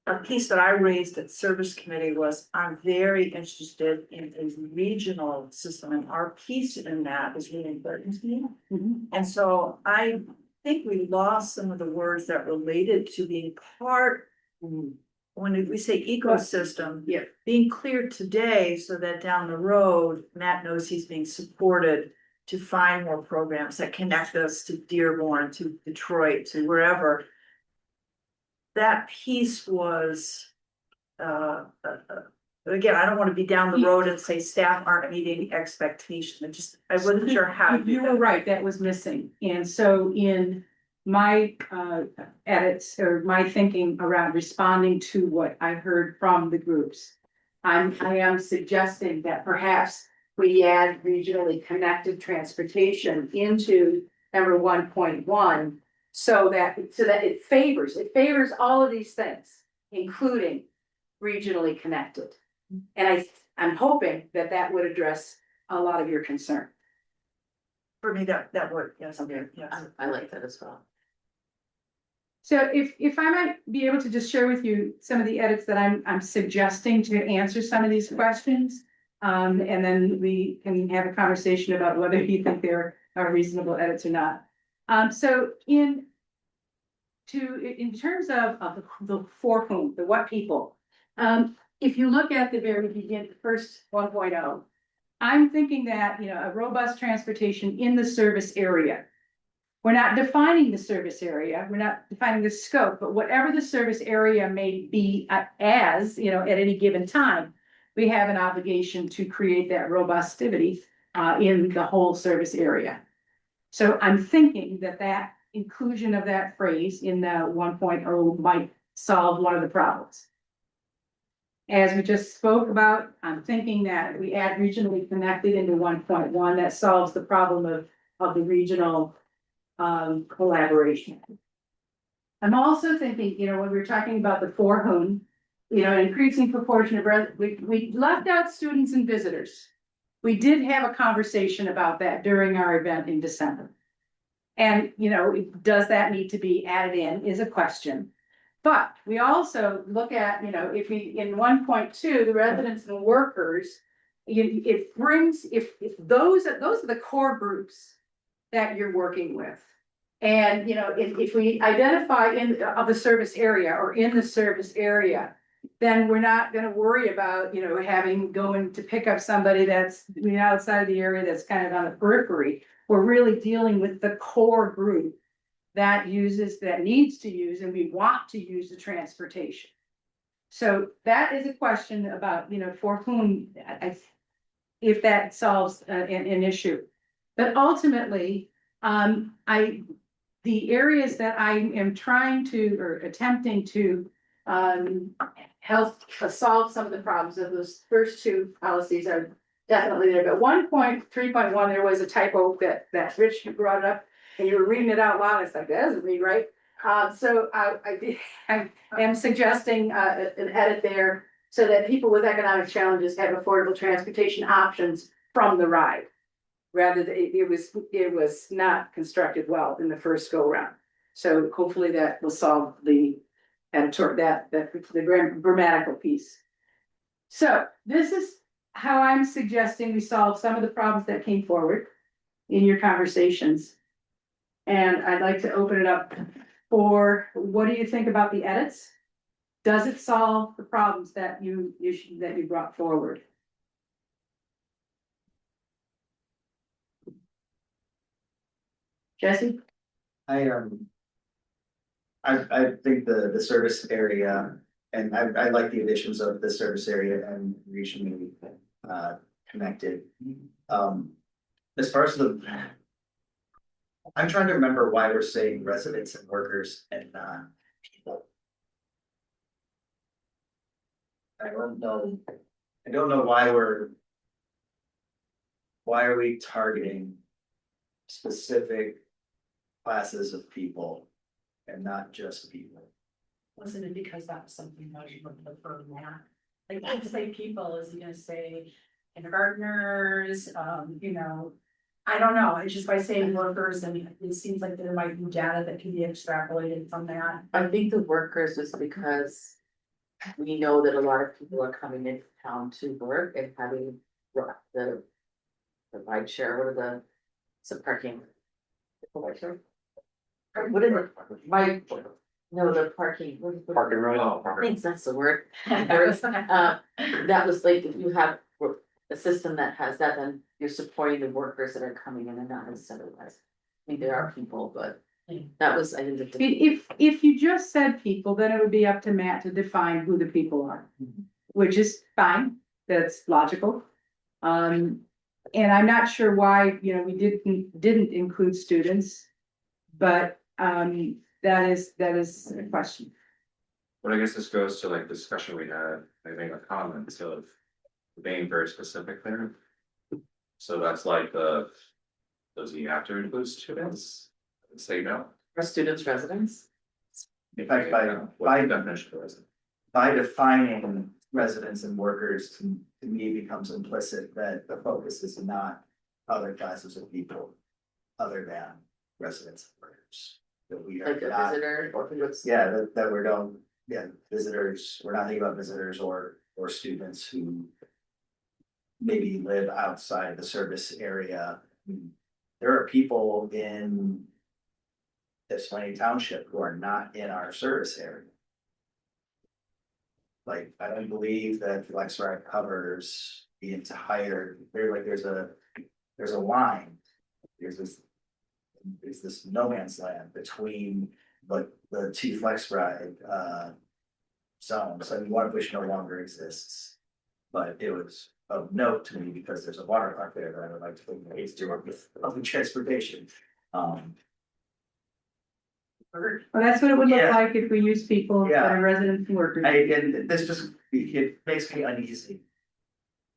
I: A piece that I raised at service committee was, I'm very interested in a regional system, and our piece in that is really important to me. And so I think we lost some of the words that related to being part. When we say ecosystem, being clear today so that down the road, Matt knows he's being supported to find more programs that connect us to Dearborn, to Detroit, to wherever. That piece was, again, I don't want to be down the road and say staff aren't meeting expectations. I wasn't sure how to do
F: You were right, that was missing. And so in my edits or my thinking around responding to what I heard from the groups, I am suggesting that perhaps we add regionally connected transportation into number 1.1. So that it favors all of these things, including regionally connected. And I'm hoping that would address a lot of your concern.
I: For me, that worked, yes,
G: Okay.
I: yes.
G: I like that as well.
F: So if I might be able to just share with you some of the edits that I'm suggesting to answer some of these questions. And then we can have a conversation about whether you think they're reasonable edits or not. So in terms of the for whom, the what people, if you look at the very beginning, the first 1.0, I'm thinking that, a robust transportation in the service area. We're not defining the service area, we're not defining the scope, but whatever the service area may be as, at any given time, we have an obligation to create that robustivity in the whole service area. So I'm thinking that inclusion of that phrase in the 1.0 might solve one of the problems. As we just spoke about, I'm thinking that we add regionally connected into 1.1, that solves the problem of the regional collaboration. I'm also thinking, when we're talking about the for whom, an increasing proportion of we left out students and visitors. we did have a conversation about that during our event in December. And, you know, does that need to be added in is a question. But we also look at, you know, if we, in 1.2, the residents and workers, it brings, if those are the core groups that you're working with. And, you know, if we identify of the service area or in the service area, then we're not gonna worry about, you know, going to pick up somebody that's, you know, outside of the area that's kind of on the periphery. We're really dealing with the core group that needs to use, and we want to use the transportation. So that is a question about, you know, for whom, if that solves an issue. But ultimately, the areas that I am trying to, or attempting to, help solve some of the problems of those first two policies are definitely there. But 1.3.1, there was a typo that Rich, you brought up, and you were reading it out loud. It's like, that doesn't read right. So I am suggesting an edit there so that people with economic challenges have affordable transportation options from the ride. Rather than, it was not constructed well in the first go round. So hopefully that will solve the the grammatical piece. So this is how I'm suggesting we solve some of the problems that came forward in your conversations. And I'd like to open it up for, what do you think about the edits? Does it solve the problems that you brought forward? Jesse?
H: I think the service area, and I like the additions of the service area and regionally connected. As far as I'm trying to remember why we're saying residents and workers and not people. I don't know why are we targeting specific classes of people and not just people?
A: Wasn't it because that was something that you would prefer that? Like, when you say people, is he gonna say kindergartners, you know, I don't know, it's just by saying workers, and it seems like there might be data that can be extrapolated from that.
G: I think the workers is because we know that a lot of people are coming into town to work and having the ride share, what are the, some parking. What is it? No, the parking.
E: Parking right.
G: Thanks, that's the word. That was like, if you have a system that has that, then you're supporting the workers that are coming in and not necessarily. I think there are people, but that was, I think.
F: If you just said people, then it would be up to Matt to define who the people are, which is fine, that's logical. And I'm not sure why, you know, we didn't include students, but that is a question.
B: But I guess this goes to like discussion we had, I think a comment of being very specific there. So that's like does he have to include students? Say no.
G: Are students residents?
H: In fact,
B: What's the definition of resident?
H: by defining residents and workers, to me becomes implicit that the focus is not other classes of people other than residents and workers. That we are
G: Like a
H: not,
G: visitor or what's?
H: yeah, that we don't, yeah, visitors, we're not thinking about visitors or students who maybe live outside the service area. There are people in Ypsilanti Township who are not in our service area. Like, I don't believe that FlexRide covers the entire, there's a line. There's this no man's land between the two FlexRide zones. I mean, Waterbush no longer exists. But it was of note to me because there's a water park there that I would like to put in place to work with public transportation.
F: Well, that's what it would look
H: Yeah.
F: like if we use people that are residents and workers.
H: And this just, it makes me uneasy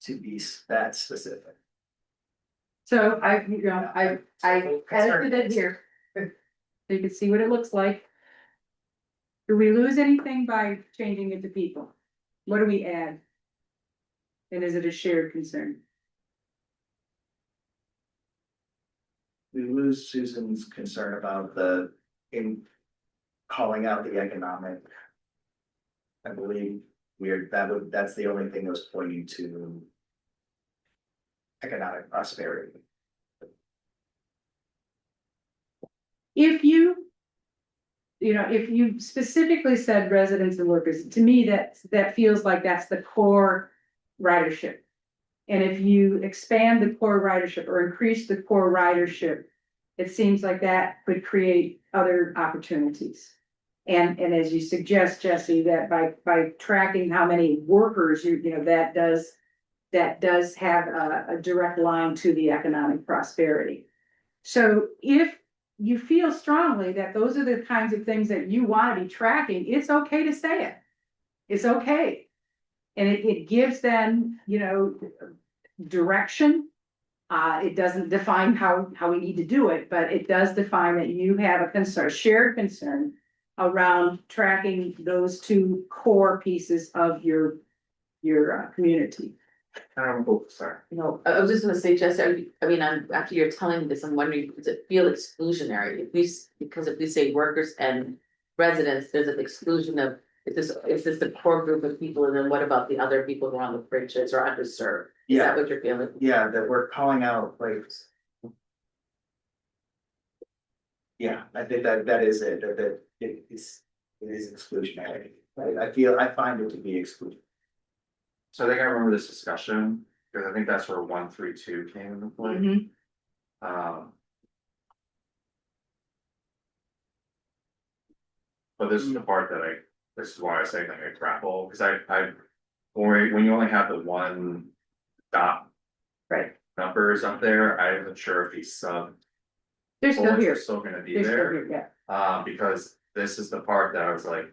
H: to be that specific.
F: So I edited it here. So you can see what it looks like. Do we lose anything by changing it to people? What do we add? And is it a shared concern?
H: we lose Susan's concern about the, in calling out the economic. I believe that's the only thing that was pointing to economic prosperity.
F: If if you specifically said residents and workers, to me, that feels like that's the core ridership. And if you expand the core ridership or increase the core ridership, it seems like that could create other opportunities. And as you suggest, Jesse, that by tracking how many workers that does have a direct line to the economic prosperity. So if you feel strongly that those are the kinds of things that you want to be tracking, it's okay to say it. It's okay. And it gives them, direction. It doesn't define how we need to do it, but it does define that you have a concern, shared concern around tracking those 2 core pieces of your community.
B: Sorry.
G: No, I was just gonna say, Jesse, after you're telling me this, I'm wondering, does it feel exclusionary? Because if we say workers and residents, there's an exclusion of, is this the core group of people, and then what about the other people who are on the fringes or underserved? Is that what you're feeling?
H: Yeah, that we're calling out like. Yeah, I think that is it, that it is exclusionary. I find it to be exclusionary.
B: So I think I remember this discussion, because I think that's where 132 came into play. But this is the part that this is why I say that I grapple, because when you only have the one dot.
F: Right.
B: Numbers up there, I wasn't sure if these
F: They're still
B: bullets
F: here.
B: are still gonna be
F: They're still
B: there.
F: here, yeah.
B: Because this is the part that I was like,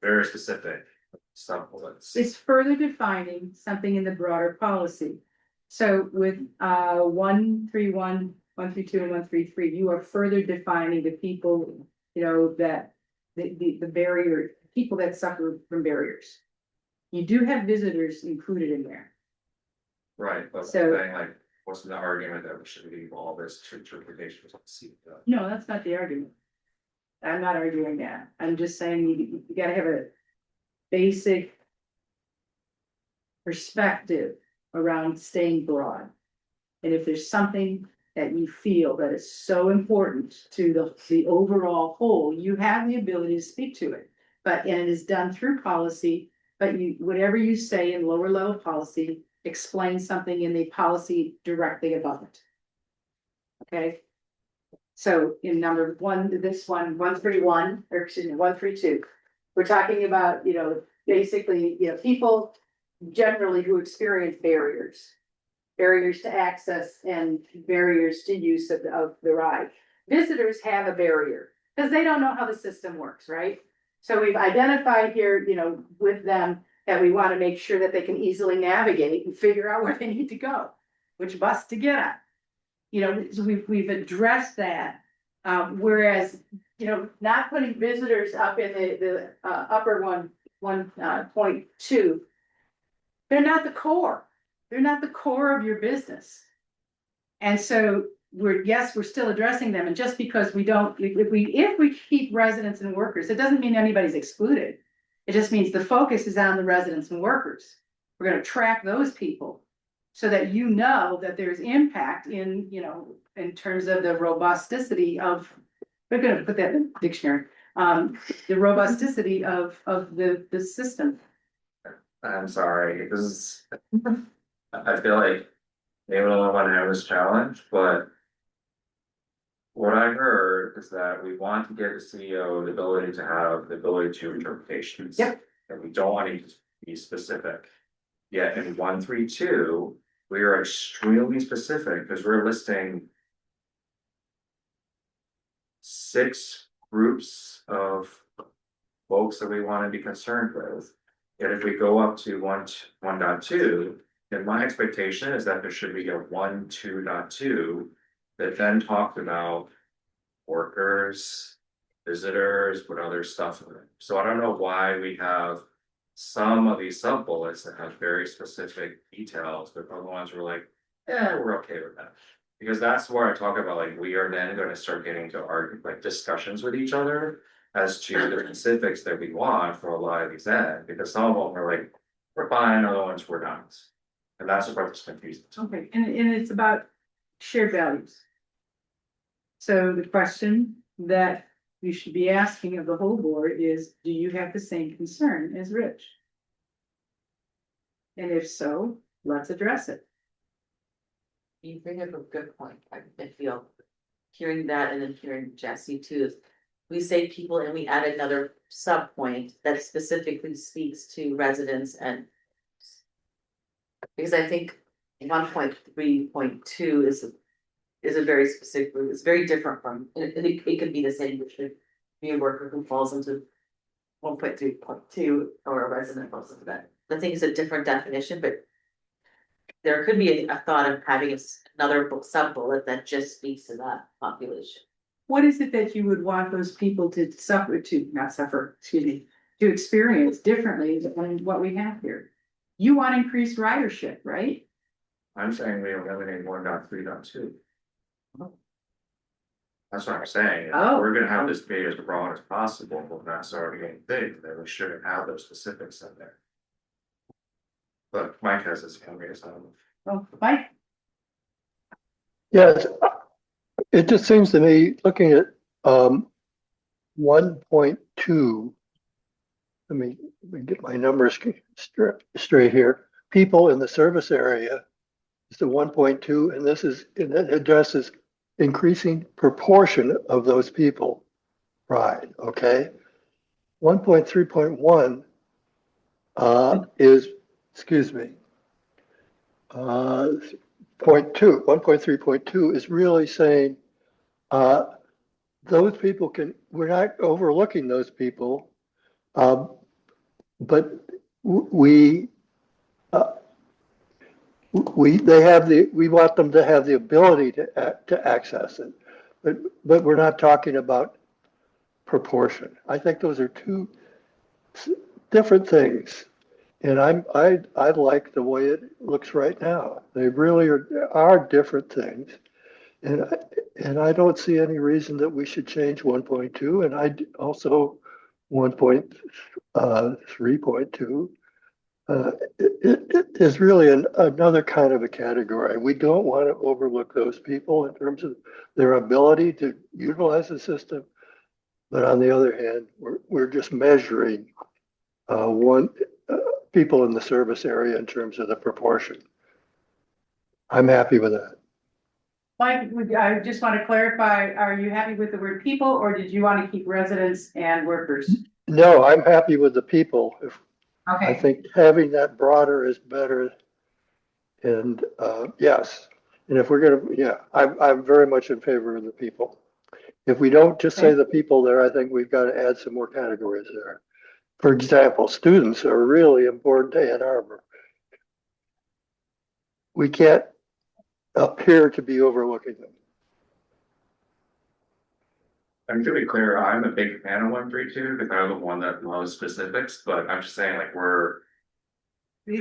B: very specific, sub bullets.
F: It's further defining something in the broader policy. So with 131, 132, and 133, you are further defining the people, that the barrier, people that suffer from barriers. You do have visitors included in there.
B: Right, but I'm
F: So-
B: saying like, what's the argument that we should leave all this to interpretations on the
F: No, that's not the argument. I'm not arguing that. I'm just saying you gotta have a basic perspective around staying broad. And if there's something that you feel that is so important to the overall whole, you have the ability to speak to it. And it is done through policy, but whatever you say in lower level policy, explain something in the policy directly above it. Okay? So in number 131, or excuse me, 132, we're talking about, basically, people generally who experience barriers to access and barriers to use of the ride. Visitors have a barrier because they don't know how the system works, right? So we've identified here, with them that we want to make sure that they can easily navigate and figure out where they need to go, which bus to get on. So we've addressed that. Whereas, not putting visitors up in the upper 1.2, they're not the core. They're not the core of your business. And so we're still addressing them. And just because if we keep residents and workers, it doesn't mean anybody's excluded. It just means the focus is on the residents and workers. We're going to track those people so that that there's impact in terms of the robusticity of, we're going to put that in the dictionary, the robusticity of the system.
B: I'm sorry, I feel like maybe I don't want to have this challenge, but. What I heard is that we want to give the CEO the ability to interpretations.
F: Yep.
B: And we don't want to be specific. Yet in 132, we are extremely specific because we're listing 6 groups of folks that we want to be concerned with. Yet if we go up to 1.2, then my expectation is that there should be a 1.2.2 that then talked about workers, visitors, what other stuff. So I don't know why we have some of these sub bullets that have very specific details, but other ones were like, yeah, we're okay with that. Because that's where I talk about, like, we are then gonna start getting to argue, like, discussions with each other. As to the specifics that we want for a lot of these ends, because some of them are like, we're fine, other ones we're not. And that's what it's confusing.
F: Okay, and it's about shared values. So the question that you should be asking of the whole board is, do you have the same concern as Rich? And if so, let's address it.
G: You bring up a good point, I feel, hearing that and then hearing Jesse too. We say people and we add another sub point that specifically speaks to residents and. Because I think 1.3.2 is a very specific, it's very different from, and it could be the same, which could be a worker who falls into. 1.3.2 or a resident falls into that, I think it's a different definition, but. There could be a thought of having another sub bullet that just speaks to that population.
F: What is it that you would want those people to suffer, to not suffer, excuse me, to experience differently than what we have here? You want increased ridership, right?
B: I'm saying we eliminate 1.3.2. That's what I'm saying,
F: Oh.
B: we're gonna have this be as broad as possible, but that's already getting big, then we shouldn't have those specifics in there. But Mike has his hand raised, I don't know.
F: Oh, Mike?
J: Yes, it just seems to me, looking at 1.2, let me get my numbers straight here. People in the service area is the 1.2, and it addresses increasing proportion of those people ride, okay? 1.3.1 is, excuse me, 1.3.2 is really saying those people we're not overlooking those people, but we want them to have the ability to access it, but we're not talking about proportion. I think those are two different things. And I like the way it looks right now. They really are different things. And I don't see any reason that we should change 1.2, and I also 1.3.2. It is really another kind of a category. We don't want to overlook those people in terms of their ability to utilize the system. But on the other hand, we're just measuring people in the service area in terms of the proportion. I'm happy with that.
F: Mike, I just want to clarify, are you happy with the word people, or did you want to keep residents and workers?
J: No, I'm happy with the people. I
F: Okay,
J: think having that broader is better. And yes, and if we're gonna, yeah, I'm very much in favor of the people. If we don't just say the people there, I think we've got to add some more categories there. For example, students are really important to Ann Arbor. We can't appear to be overlooking them.
B: I'm to be clear, I'm a big fan of 1.3.2, because I'm the one that loves specifics, but I'm just saying, like, we're.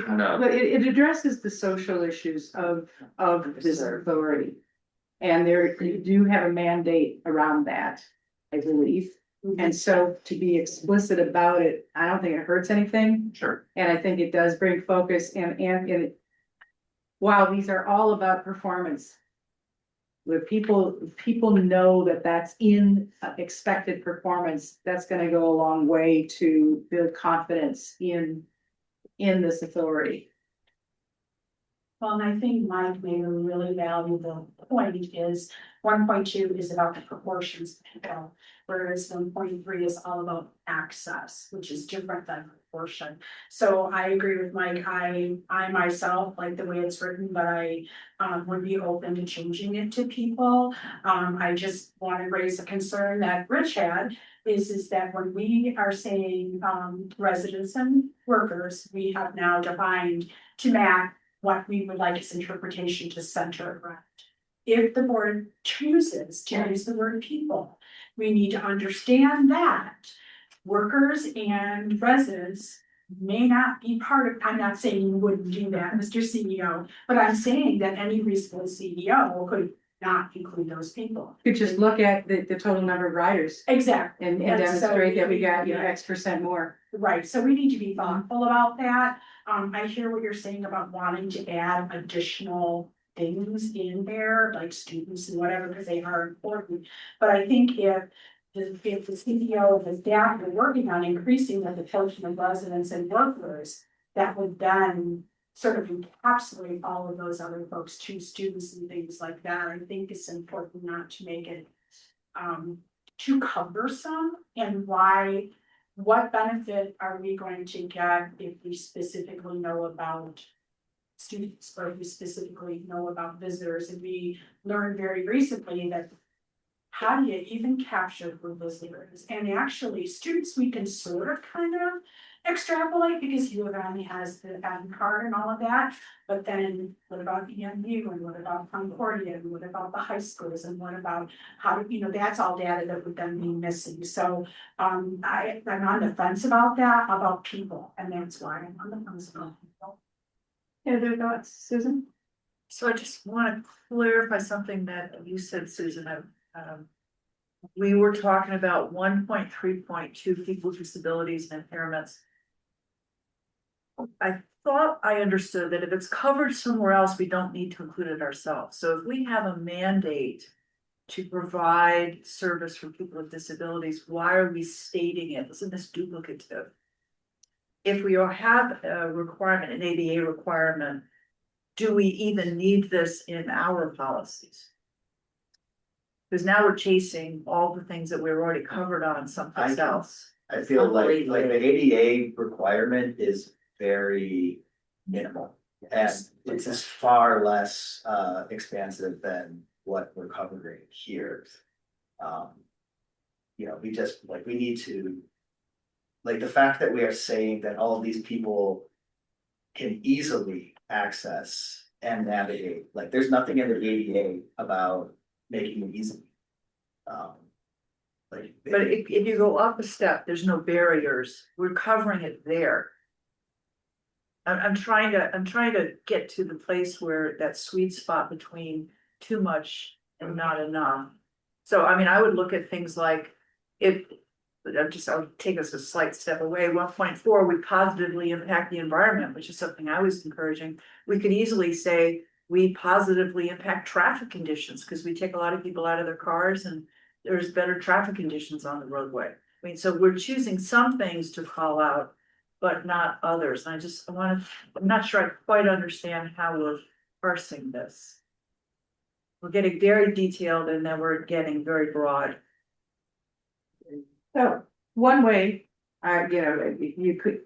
B: Kind of,
F: but it addresses the social issues of this authority. And you do have a mandate around that, I believe. And so to be explicit about it, I don't think it hurts anything.
B: sure,
F: And I think it does bring focus and while these are all about performance. Where people know that that's in expected performance, that's gonna go a long way to build confidence in this authority.
A: Well, and I think Mike made a really valuable point is 1.2 is about the proportions of people, whereas 1.3 is all about access, which is different than proportion. So I agree with Mike. I myself like the way it's written, but I would be open to changing it to people. I just want to raise a concern that Rich had is that when we are saying residents and workers, we have now defined to map what we would like its interpretation to center around. If the board chooses to use the word people, we need to understand that workers and residents may not be part of, I'm not saying you wouldn't do that, Mr. CEO, but I'm saying that any reasonable CEO could not include those people.
F: You could just look at the total number of riders
A: Exactly.
F: and
A: And so
F: demonstrate that we
A: we-
F: got, X% more.
A: Right, so we need to be thoughtful about that. I hear what you're saying about wanting to add additional things in there, like students and whatever, because they are important. But I think if the CEO and the staff are working on increasing the proportion of residents and workers, that would then sort of encapsulate all of those other folks, too, students and things like that. I think it's important not to make it too cumbersome, and what benefit are we going to get if we specifically know about students, or if we specifically know about visitors? And we learned very recently that how do you even capture the visitors? And actually, students, we can sort of kind of extrapolate, because U of M has the M card and all of that. But then what about EMU, and what about Concordia, and what about the high schools, and what about how do, that's all data that would then be missing. So I'm on the fence about that, about people, and that's why I'm on the fence about people.
F: Any other thoughts, Susan?
I: So I just want to clarify something that you said, Susan. We were talking about 1.3.2 people with disabilities and impairments. I thought I understood that if it's covered somewhere else, we don't need to include it ourselves. So if we have a mandate to provide service for people with disabilities, why are we stating it? Isn't this duplicative? If we have a requirement, an ADA requirement, do we even need this in our policies? Because now we're chasing all the things that we're already covered on someplace else.
H: I feel like the ADA requirement is very minimal. And it's just far less expansive than what we're covering here. We need to, like, the fact that we are saying that all of these people can easily access and navigate, like, there's nothing in the ADA about making it easy.
I: But if you go up a step, there's no barriers. We're covering it there. I'm trying to get to the place where that sweet spot between too much and not enough. So, I mean, I would look at things like I'll take us a slight step away. 1.4, we positively impact the environment, which is something I was encouraging. We could easily say we positively impact traffic conditions, because we take a lot of people out of their cars and there's better traffic conditions on the roadway. I mean, so we're choosing some things to call out, but not others. And I'm not sure I quite understand how we're parsing this. We're getting very detailed and then we're getting very broad.
F: So one way, you could,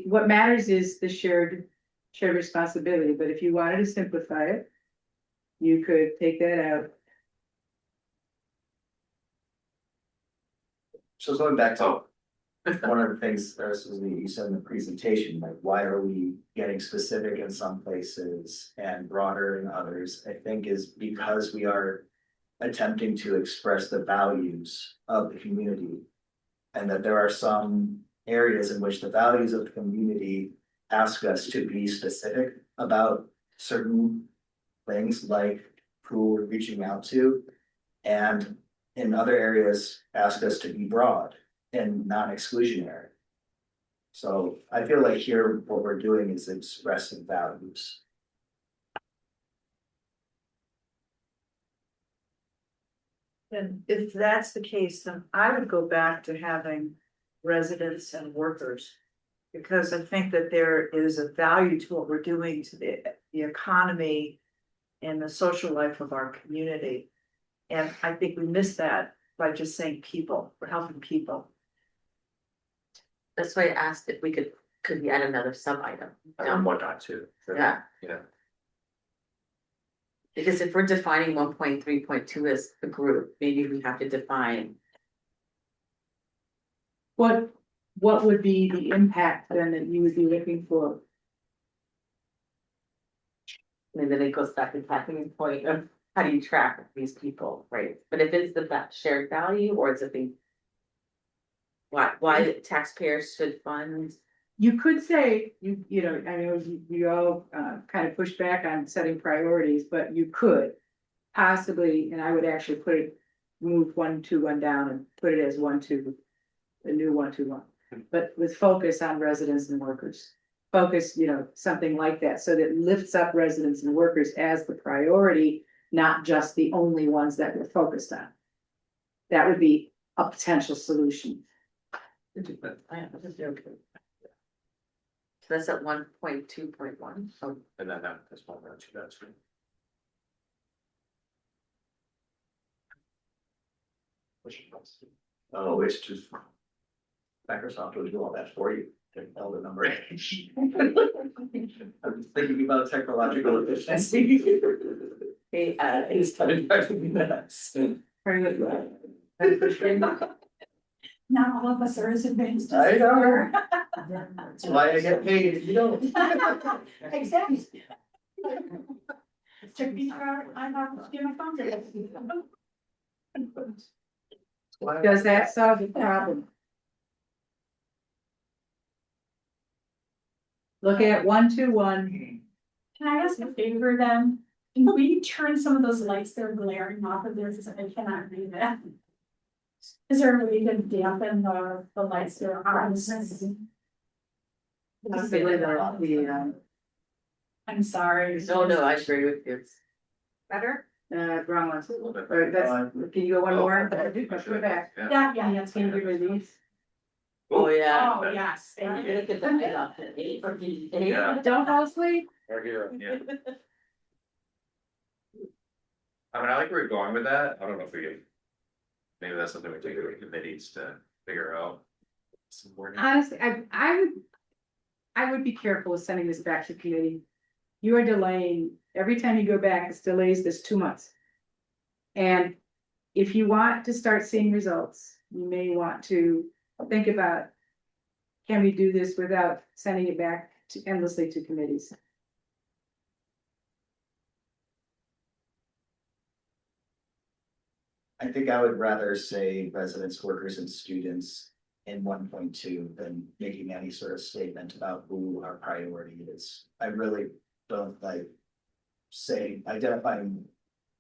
F: what matters is the shared responsibility, but if you wanted to simplify it, you could take that out.
H: So going back to one of the things, Susan, you said in the presentation, like, why are we getting specific in some places and broader in others? I think is because we are attempting to express the values of the community. And that there are some areas in which the values of the community ask us to be specific about certain things, like who we're reaching out to. And in other areas, ask us to be broad and non-exclusionary. So I feel like here, what we're doing is expressing values.
I: And if that's the case, then I would go back to having residents and workers. Because I think that there is a value to what we're doing to the economy and the social life of our community. And I think we miss that by just saying people, we're helping people.
G: That's why I asked if we could we add another sub item?
B: 1.2.
G: Yeah.
B: Yeah.
G: Because if we're defining 1.3.2 as a group, maybe we have to define.
F: What would be the impact then that you would be looking for?
G: And then it goes back to Kathleen's point of how do you track these people, right? But if it's that shared value, or it's a thing. Why taxpayers should fund.
F: You could say, I know you all kind of push back on setting priorities, but you could possibly, and I would actually put it, move 121 down and put it as 12, the new 121. But with focus on residents and workers, focus, something like that, so that it lifts up residents and workers as the priority, not just the only ones that we're focused on. That would be a potential solution.
G: So that's at 1.2.1. Oh,
B: And then that's one, that's true.
H: Oh, it's just. Microsoft will do all that for you, to tell the number. I'm just thinking about technological efficiency.
G: Okay,
H: It's driving me nuts.
A: Not all of us are as advanced
H: I
A: as you
H: know.
A: are.
H: That's why I get paid if you don't.
A: Exactly. Took me through, I'm not, give my phone to
F: Does that solve the problem? Look at 121.
A: Can I ask a favor then? Can we turn some of those lights that are glaring off of this? I cannot read that. Is there a way to dampen the lights that are on?
F: Possibly the,
A: I'm sorry.
G: no, I agree with you.
C: Better?
F: wrong ones.
B: A little bit.
F: Or that's, can you go one more?
B: Oh,
F: Go back.
B: Yeah.
A: Yeah.
F: Can you give me these?
G: Oh, yeah.
A: Oh, yes. Thank you.
G: Look at that.
B: Yeah.
F: Don't fall asleep.
B: Right here, yeah. I mean, I like where you're going with that. I don't know if we can. Maybe that's something we take to the committees to figure out. Some wording.
F: Honestly, I would be careful with sending this back to committee. You are delaying, every time you go back, it's delays this 2 months. And if you want to start seeing results, you may want to think about, can we do this without sending it back to endlessly to committees?
H: I think I would rather say residents, workers and students in 1.2 than making any sort of statement about who our priority is. I really don't like say identifying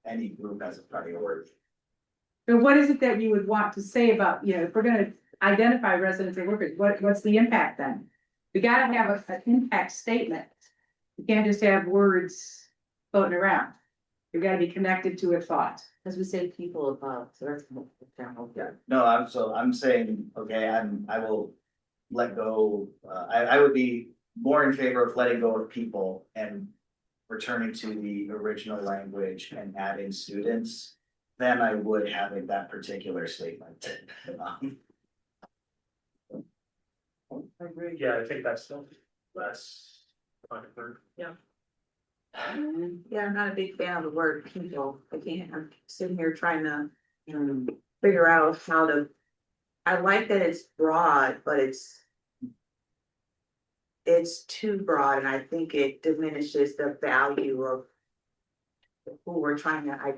H: any group as a priority.
F: So what is it that you would want to say about, if we're gonna identify residents and workers, what's the impact then? We gotta have an impact statement. You can't just have words floating around. You gotta be connected to a thought.
G: As we say, people above, so that's.
H: Yeah, no, I'm saying, okay, I will let go, I would be more in favor of letting go of people and returning to the original language and adding students than I would having that particular statement.
E: Yeah, I think that's still less.
I: Yeah, I'm not a big fan of the word people. I'm sitting here trying to, figure out how to. I like that it's broad, but it's too broad, and I think it diminishes the value of who we're trying to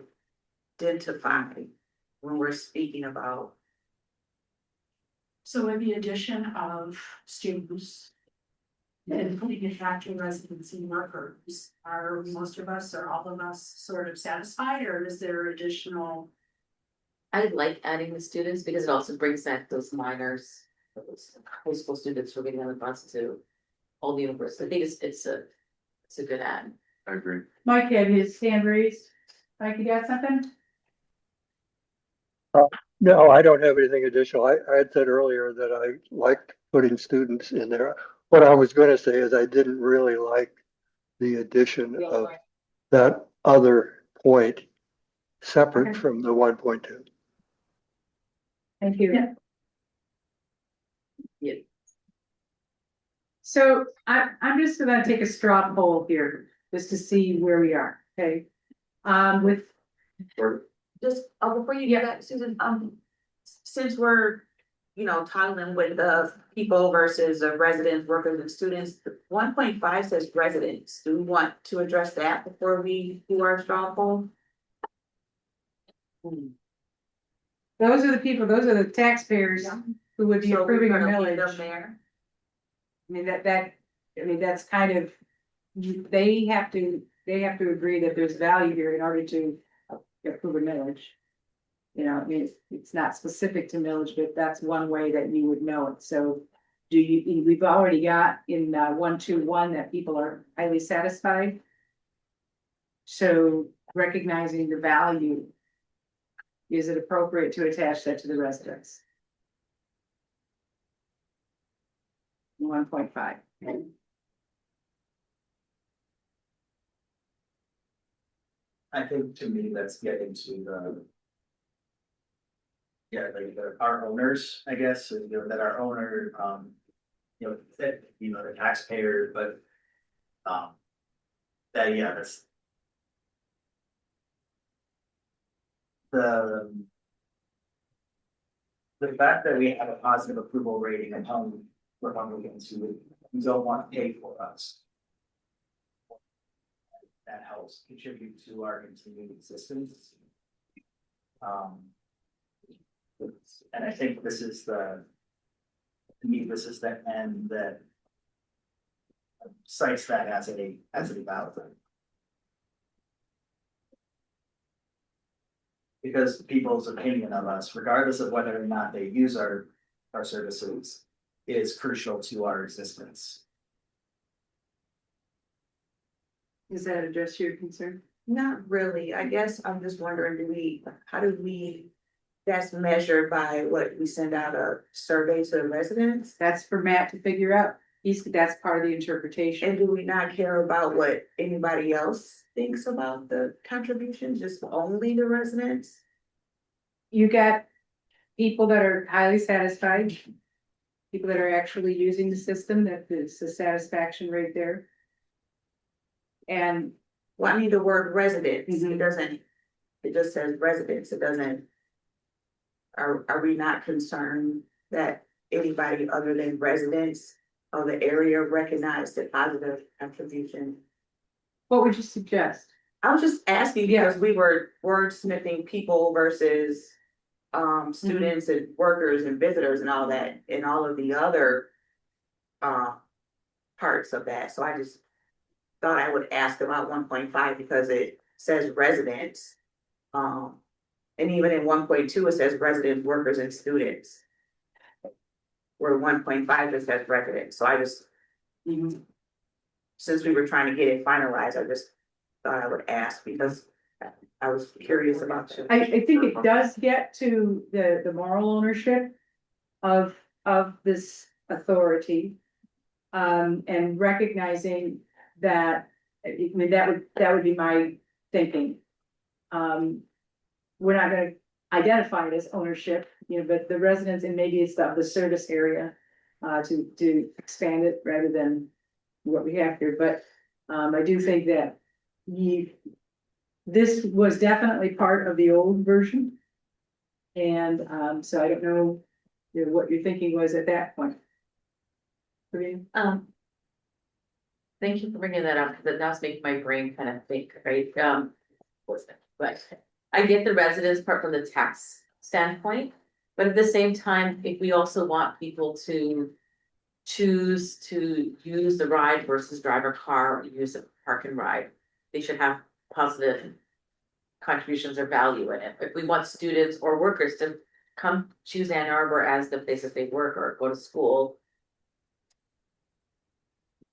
I: identify when we're speaking about.
A: So with the addition of students. And putting it back to residents and workers, are most of us or all of us sort of satisfied, or is there additional?
G: I like adding the students because it also brings back those minors, those high school students who are getting on the bus to all the university. I think it's a good ad.
B: I agree.
F: Mike had his hand raised. Mike, you got something?
J: No, I don't have anything additional. I had said earlier that I liked putting students in there. What I was gonna say is I didn't really like the addition of that other point separate
F: Okay.
J: from the 1.2.
F: Thank you.
A: Yeah.
G: Yeah.
F: So I'm just gonna take a straw poll here, just to see where we are, okay? With,
I: Just, before you get that, Susan, since we're, toggling with the people versus the residents, workers and students, 1.5 says residents. Do we want to address that before we do our straw poll?
F: those are the people, those are the taxpayers who would be
I: So we're
F: approving a
I: gonna leave them
F: millage.
I: there.
F: I mean, that's kind of, they have to agree that there's value here in order to approve a millage. You know, I mean, it's not specific to millage, but that's one way that you would know it, so. We've already got in 121 that people are highly satisfied. So recognizing the value. Is it appropriate to attach that to the residents? 1.5.
H: I think to me, that's getting to the. Yeah, like our owners, I guess, that our owner, that, the taxpayer, but. That, yeah, that's. The. The fact that we have a positive approval rating and we're Republicans who don't want to pay for us. That helps contribute to our continued existence. And I think this is to me, this is the end that cites that as a valid thing. Because people's opinion of us, regardless of whether or not they use our services, is crucial to our existence.
F: Does that address your concern?
K: Not really. I guess I'm just wondering, how do we, that's measured by what we send out a survey to the residents?
F: That's for Matt to figure out. That's part of the interpretation.
K: And do we not care about what anybody else thinks about the contribution, just only the residents?
F: You got people that are highly satisfied. People that are actually using the system, that is the satisfaction rate there. And
K: Well, I mean, the word residents,
F: Mhm.
K: it doesn't, it just says residents, it doesn't. Are we not concerned that anybody other than residents of the area recognize the positive contribution?
F: what would you suggest?
K: I was just asking because we were wordsmithing people versus students and workers and visitors and all that, and all of the other parts of that, so I just thought I would ask about 1.5 because it says residents. And even in 1.2, it says residents, workers, and students. Where 1.5 just says residents, so I just, since we were trying to get it finalized, I just thought I would ask because I was curious about you.
F: I think it does get to the moral ownership of this authority. And recognizing that, I mean, that would be my thinking. We're not gonna identify it as ownership, but the residents, and maybe it's the service area. To expand it rather than what we have here, but I do think that this was definitely part of the old version. And so I don't know, what your thinking was at that point. Sabrina?
G: Thank you for bringing that up, because that's making my brain kind of think, right? But I get the residents part from the tax standpoint, but at the same time, if we also want people to choose to use the ride versus drive a car or use a park and ride, they should have positive contributions or value in it. If we want students or workers to come choose Ann Arbor as the place that they work or go to school,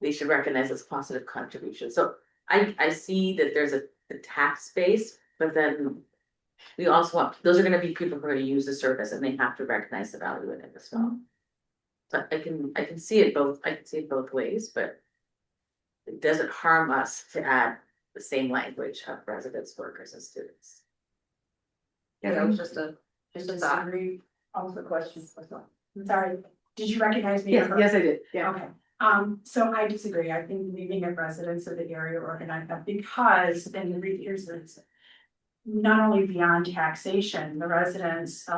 G: they should recognize this positive contribution. So I see that there's a tax base, but then we also want, those are gonna be people who are gonna use the service and they have to recognize the value in it as well. But I can see it both ways, but it doesn't harm us to add the same language of residents, workers, and students.
K: Yeah, that was just a thought.
A: Also questions. Sorry, did you recognize me?
F: Yes, I did, yeah.
A: Okay, so I disagree. I think leaving it residents of the area organized because, and here's the reason. Not only beyond taxation, the residents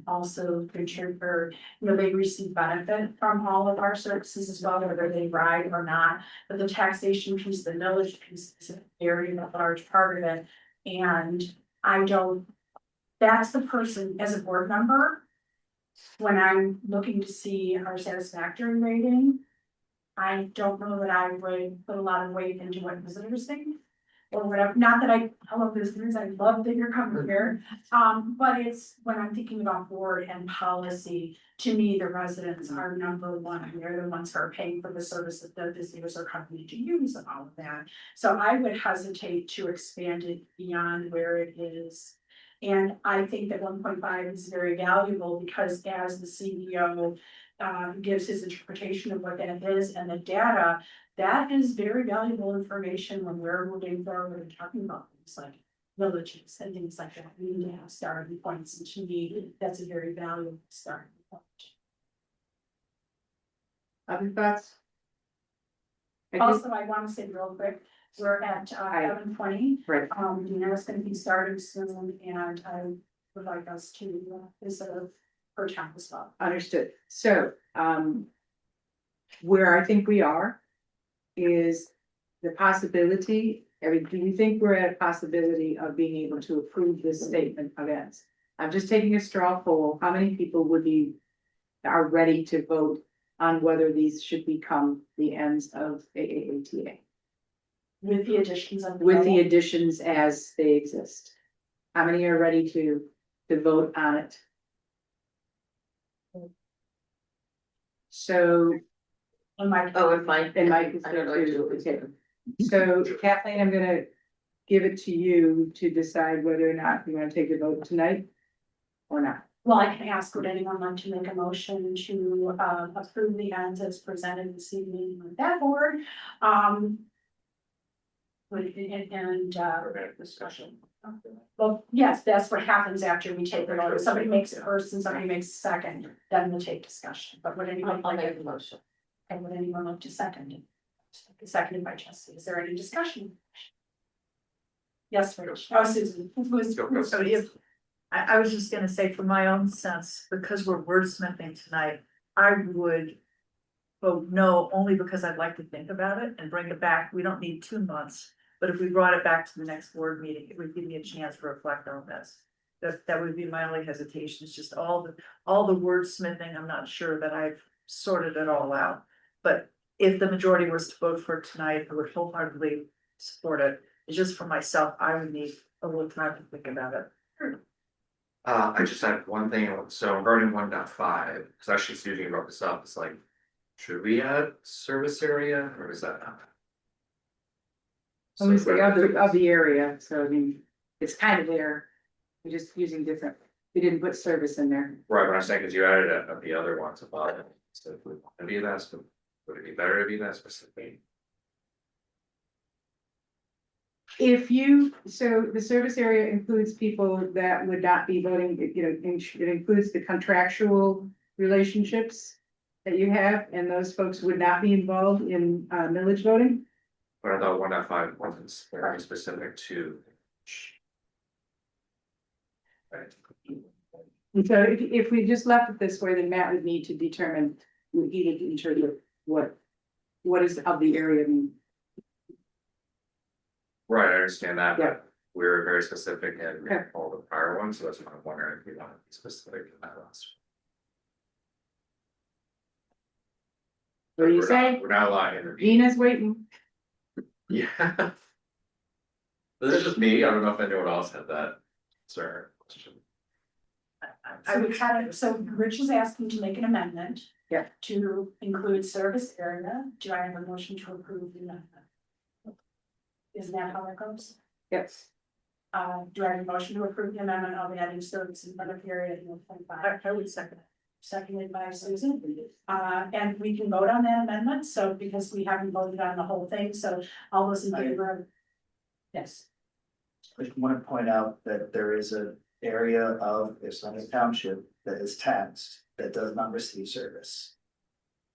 A: also contribute, or, they receive benefit from all of our services as well, whether they ride or not. But the taxation piece, the millage piece is a very large part of it. And that's the person as a board member. When I'm looking to see our satisfactory rating, I don't know that I would put a lot of weight into what visitors think. or whatever, not that I love visitors, I love that you're coming here. But it's, when I'm thinking about board and policy, to me, the residents are number one, they're the ones who are paying for the service that the visitors are coming to use and all of that. So I would hesitate to expand it beyond where it is. And I think that 1.5 is very valuable because as the CEO gives his interpretation of what that is and the data, that is very valuable information when we're moving forward and talking about things like villages and things like that. We need to have starting points, and to me, that's a very valuable starting point.
F: Other thoughts?
A: Also, I want to say real quick, we're at 7:20.
F: Right.
A: Dina is going to be starting soon, and I would like us to visit her town as well.
F: Understood. So, where I think we are is the possibility, do you think we're at a possibility of being able to approve this statement of ends? I'm just taking a straw poll. How many people are ready to vote on whether these should become the ends of AAATA?
A: With the additions of.
F: With the additions as they exist? How many are ready to vote on it? So,
A: And Mike.
G: Oh, and Mike.
F: and Mike is
G: I don't know
F: going
G: what to do
F: to,
G: with
F: okay.
G: it.
F: So Kathleen, I'm gonna give it to you to decide whether or not you wanna take a vote tonight or not.
A: Well, I can ask, would anyone like to make a motion to approve the ends as presented this evening with that board?
B: Discussion.
A: Well, yes, that's what happens after we take the vote. If somebody makes it first and somebody makes a second, then we'll take discussion. But would anyone
G: I'll
A: like
G: make
A: to,
G: the motion.
A: and would anyone like to second it? Seconded by Jesse. Is there any discussion? Yes, Rich. Oh, Susan.
I: So if, I was just gonna say for my own sense, because we're wordsmithing tonight, I would vote no, only because I'd like to think about it and bring it back. We don't need 2 months. But if we brought it back to the next board meeting, it would give me a chance to reflect on this. That would be my only hesitation. It's just all the wordsmithing. I'm not sure that I've sorted it all out. But if the majority was to vote for it tonight, I would wholeheartedly support it. It's just for myself, I would need a little time to think about it.
B: I just had one thing, so regarding 1.5, because actually Susan brought this up, it's like, should we add service area or is that not?
F: Let me say of the area, so I mean, it's kind of there. We're just using different, we didn't put service in there.
B: Right, but I'm saying, because you added it at the other ones above it, so if we want to be that, would it be better to be that specific?
F: So the service area includes people that would not be voting, it includes the contractual relationships that you have, and those folks would not be involved in millage voting.
B: But I thought 1.5 wasn't very specific to. Right.
F: And so if we just left it this way, then Matt would need to determine, he would interpret what is of the area mean.
B: Right, I understand that,
F: Yeah.
B: but we're very specific in
F: Okay.
B: all the prior ones, so that's what I'm wondering if we want to be specific in that last.
F: What do you
B: We're
F: say?
B: We're not allowed to intervene.
F: Gina's waiting.
B: Yeah. This is just me, I don't know if anyone else had that concern question.
A: So we had it, so Rich is asking to make an amendment.
F: Yeah.
A: To include service area. Do I have a motion to approve the amendment? Isn't that how it goes?
F: Yes.
A: Do I have a motion to approve the amendment of adding service in front of area in 1.5?
I: I would second it.
A: Seconded by Susan. And we can vote on that amendment, so because we haven't voted on the whole thing, so all those in favor of. Yes.
H: I just want to point out that there is an area of Islamic Township that is taxed that does not receive service.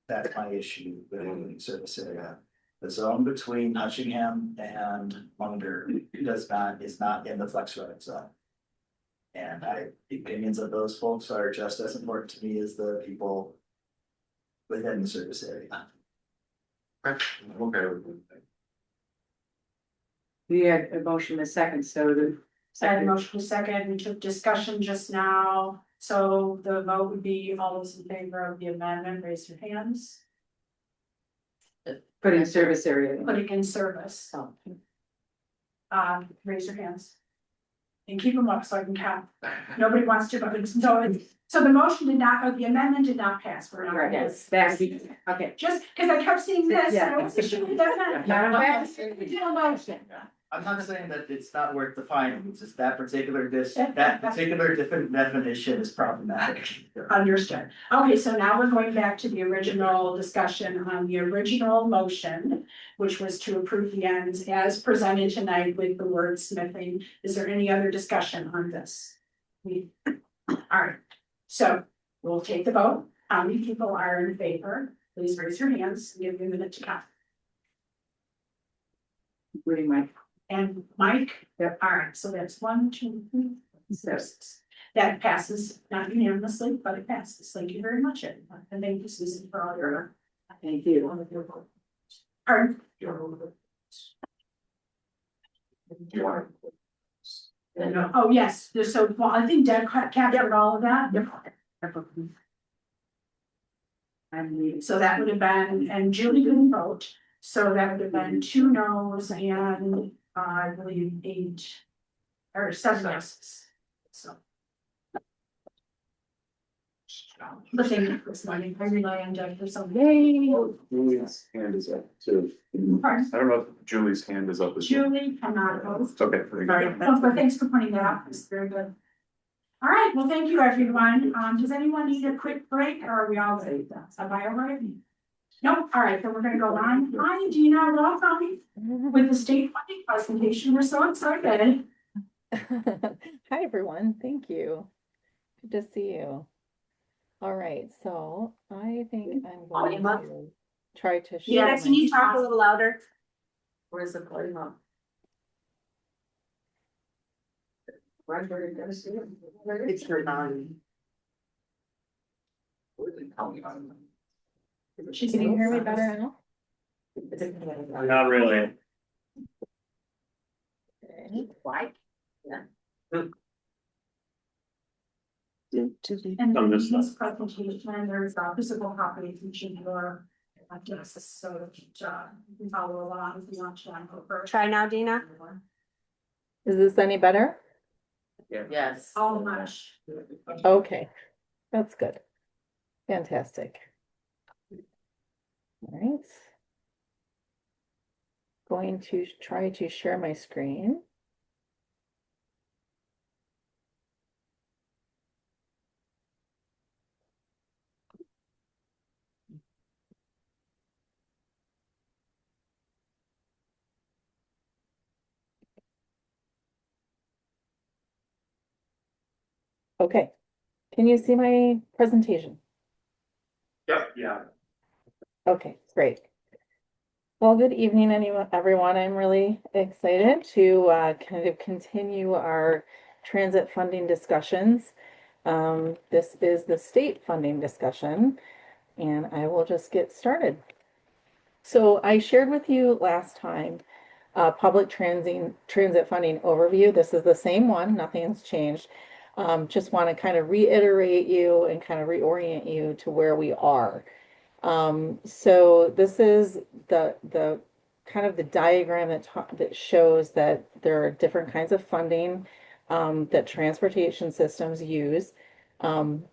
H: That's my issue with the service area. The zone between Hutchingham and Munger is not in the flex credit zone. And the opinions of those folks are just as important to me as the people within the service area.
B: Okay.
F: We had a motion a second, so the.
A: I had a motion to second, we took discussion just now, so the vote would be all those in favor of the amendment, raise your hands.
F: Put in service area.
A: Putting in service.
F: Oh.
A: raise your hands. And keep them up so I can count. Nobody wants to, but so the motion did not, or the amendment did not pass. We're not.
F: Right, yes, that's, okay.
A: Just because I kept seeing this,
F: Yeah.
A: I wasn't sure that.
F: Not a pass, original motion.
H: I'm not saying that it's not worth defining, it's just that particular that particular different definition is problematic.
A: Understood. Okay, so now we're going back to the original discussion on the original motion, which was to approve the ends as presented tonight with the wordsmithing. Is there any other discussion on this? All right, so we'll take the vote. How many people are in favor? Please raise your hands and give me a minute to count.
F: Including Mike.
A: And Mike?
F: Yep.
A: All right, so that's 1, 2, 3, 4, 6. That passes, not unanimously, but it passes. Thank you very much, everyone. And thank you, Susan, for all your.
F: Thank you.
A: Pardon? Oh, yes, there's so, well, I think Deb captured all of that. So that would have been, and Julie didn't vote, so that would have been 2 no's and I believe 8 or 7 yeses. So. But thank you for this morning. I rely on Deb for some. Yay.
E: Julie's hand is up too.
A: Pardon?
E: I don't know if Julie's hand is up as well.
A: Julie cannot vote.
E: Okay.
A: Sorry, but thanks for pointing that out. It's very good. All right, well, thank you, everyone. Does anyone need a quick break or are we all ready? Am I all right? Nope. All right, then we're gonna go on. Hi, Gina, welcome with the state funding presentation. We're so excited.
L: Hi, everyone. Thank you. Good to see you. All right, so I think I'm going to try to share.
C: Yeah, can you talk a little louder?
G: Where's the volume up?
K: It's her volume.
L: Can you hear me better now?
E: Not really.
L: Okay.
G: Like? Yeah.
A: And then
E: this
A: this presentation, there's a physical copy teaching your Genesis, so you can follow along if you want to. Go first.
C: Try now, Dina.
L: Is this any better?
G: Yes.
A: All much.
L: Okay, that's good. Fantastic. All right. Going to try to share my screen. Okay, can you see my presentation?
E: Yep, yeah.
L: Okay, great. Well, good evening, everyone. I'm really excited to kind of continue our transit funding discussions. This is the state funding discussion, and I will just get started. So I shared with you last time public transit funding overview. This is the same one, nothing's changed. Just want to kind of reiterate you and kind of reorient you to where we are. So this is the kind of the diagram that shows that there are different kinds of funding that transportation systems use.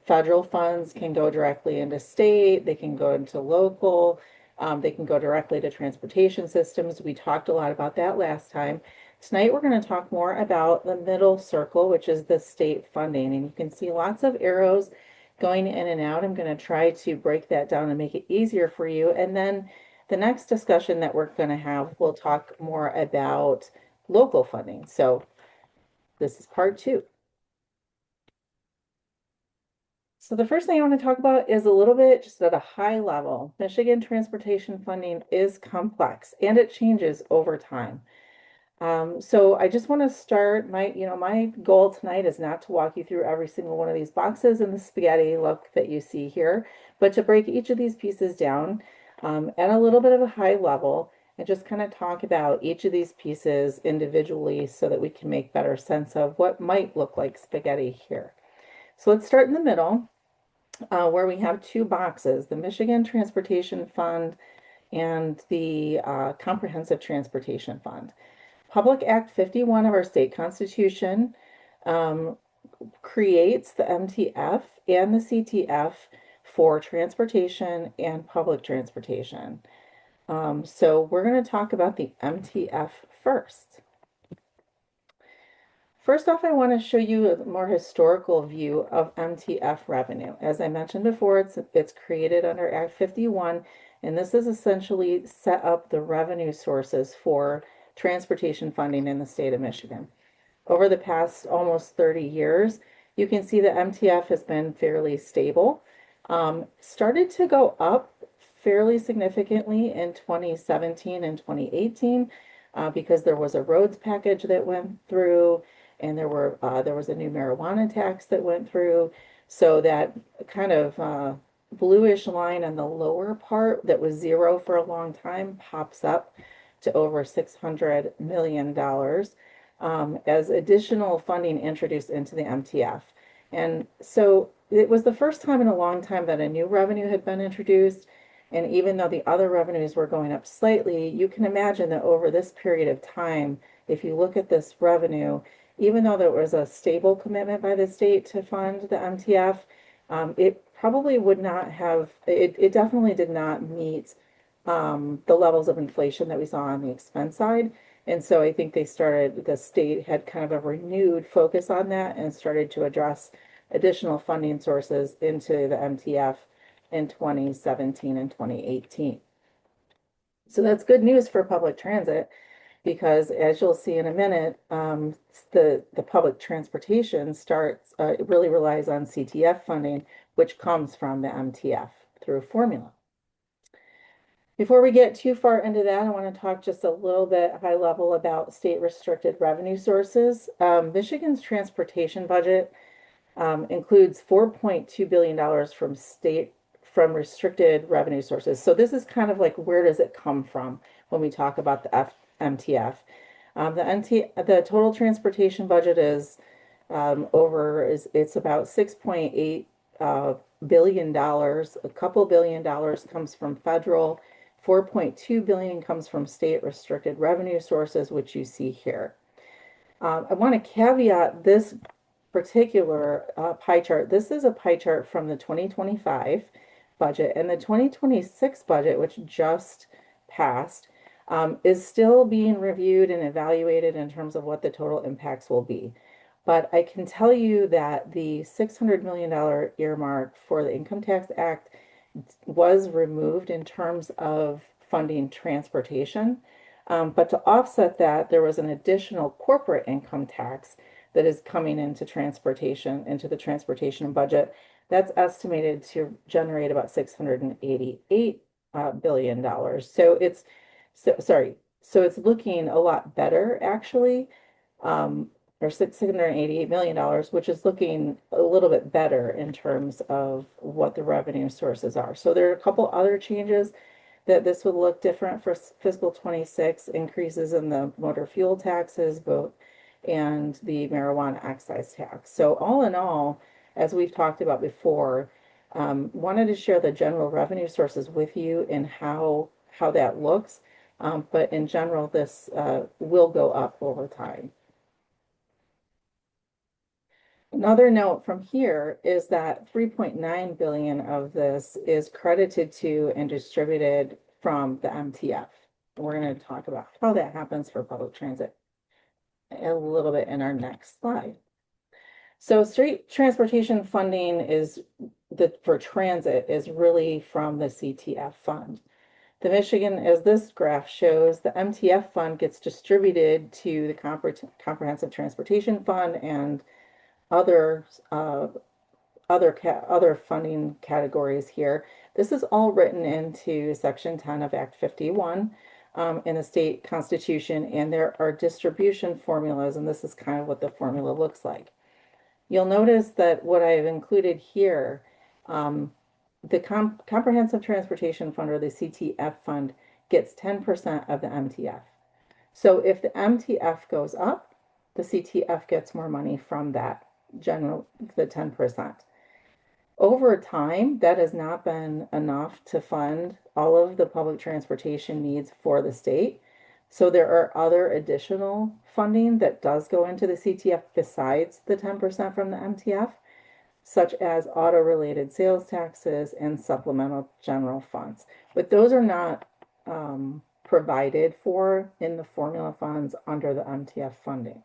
L: Federal funds can go directly into state, they can go into local, they can go directly to transportation systems. We talked a lot about that last time. Tonight, we're going to talk more about the middle circle, which is the state funding. And you can see lots of arrows going in and out. I'm going to try to break that down and make it easier for you. And then the next discussion that we're going to have, we'll talk more about local funding. So this is part 2. So the first thing I want to talk about is a little bit just at a high level. Michigan transportation funding is complex and it changes over time. So I just want to start my goal tonight is not to walk you through every single one of these boxes in the spaghetti look that you see here, but to break each of these pieces down at a little bit of a high level and just kind of talk about each of these pieces individually so that we can make better sense of what might look like spaghetti here. So let's start in the middle where we have 2 boxes, the Michigan Transportation Fund and the Comprehensive Transportation Fund. Public Act 51 of our state constitution creates the MTF and the CTF for transportation and public transportation. So we're going to talk about the MTF first. First off, I want to show you a more historical view of MTF revenue. As I mentioned before, it's created under Act 51, and this is essentially set up the revenue sources for transportation funding in the state of Michigan. Over the past almost 30 years, you can see that MTF has been fairly stable. Started to go up fairly significantly in 2017 and 2018 because there was a roads package that went through, and there was a new marijuana tax that went through. So that kind of bluish line on the lower part that was zero for a long time pops up to over $600 million as additional funding introduced into the MTF. And so it was the first time in a long time that a new revenue had been introduced. And even though the other revenues were going up slightly, you can imagine that over this period of time, if you look at this revenue, even though there was a stable commitment by the state to fund the MTF, it probably would not have, it definitely did not meet the levels of inflation that we saw on the expense side. And so I think the state had kind of a renewed focus on that and started to address additional funding sources into the MTF in 2017 and 2018. So that's good news for public transit because as you'll see in a minute, the public transportation it really relies on CTF funding, which comes from the MTF through a formula. Before we get too far into that, I want to talk just a little bit high level about state restricted revenue sources. Michigan's transportation budget includes $4.2 billion from restricted revenue sources. So this is kind of like, where does it come from when we talk about the MTF? The total transportation budget is it's about $6.8 billion. A couple $1 billion comes from federal. 4.2 billion comes from state restricted revenue sources, which you see here. I want to caveat this particular pie chart. This is a pie chart from the 2025 budget, and the 2026 budget, which just passed, is still being reviewed and evaluated in terms of what the total impacts will be. But I can tell you that the $600 million earmark for the Income Tax Act was removed in terms of funding transportation. But to offset that, there was an additional corporate income tax that is coming into the transportation budget. That's estimated to generate about $688 billion. So it's looking a lot better actually, or $688 million, which is looking a little bit better in terms of what the revenue sources are. So there are a couple other changes that this would look different for fiscal 26, increases in the motor fuel taxes, and the marijuana excise tax. So all in all, as we've talked about before, wanted to share the general revenue sources with you and how that looks. But in general, this will go up over time. Another note from here is that 3.9 billion of this is credited to and distributed from the MTF. We're going to talk about how that happens for public transit a little bit in our next slide. So street transportation funding for transit is really from the CTF fund. The Michigan, as this graph shows, the MTF fund gets distributed to the Comprehensive Transportation Fund and other funding categories here. This is all written into Section 10 of Act 51 in the state constitution, and there are distribution formulas, and this is kind of what the formula looks like. You'll notice that what I've included here, the Comprehensive Transportation Fund, or the CTF fund, gets 10% of the MTF. So if the MTF goes up, the CTF gets more money from that the 10%. Over time, that has not been enough to fund all of the public transportation needs for the state. So there are other additional funding that does go into the CTF besides the 10% from the MTF, such as auto-related sales taxes and supplemental general funds. But those are not provided for in the formula funds under the MTF funding.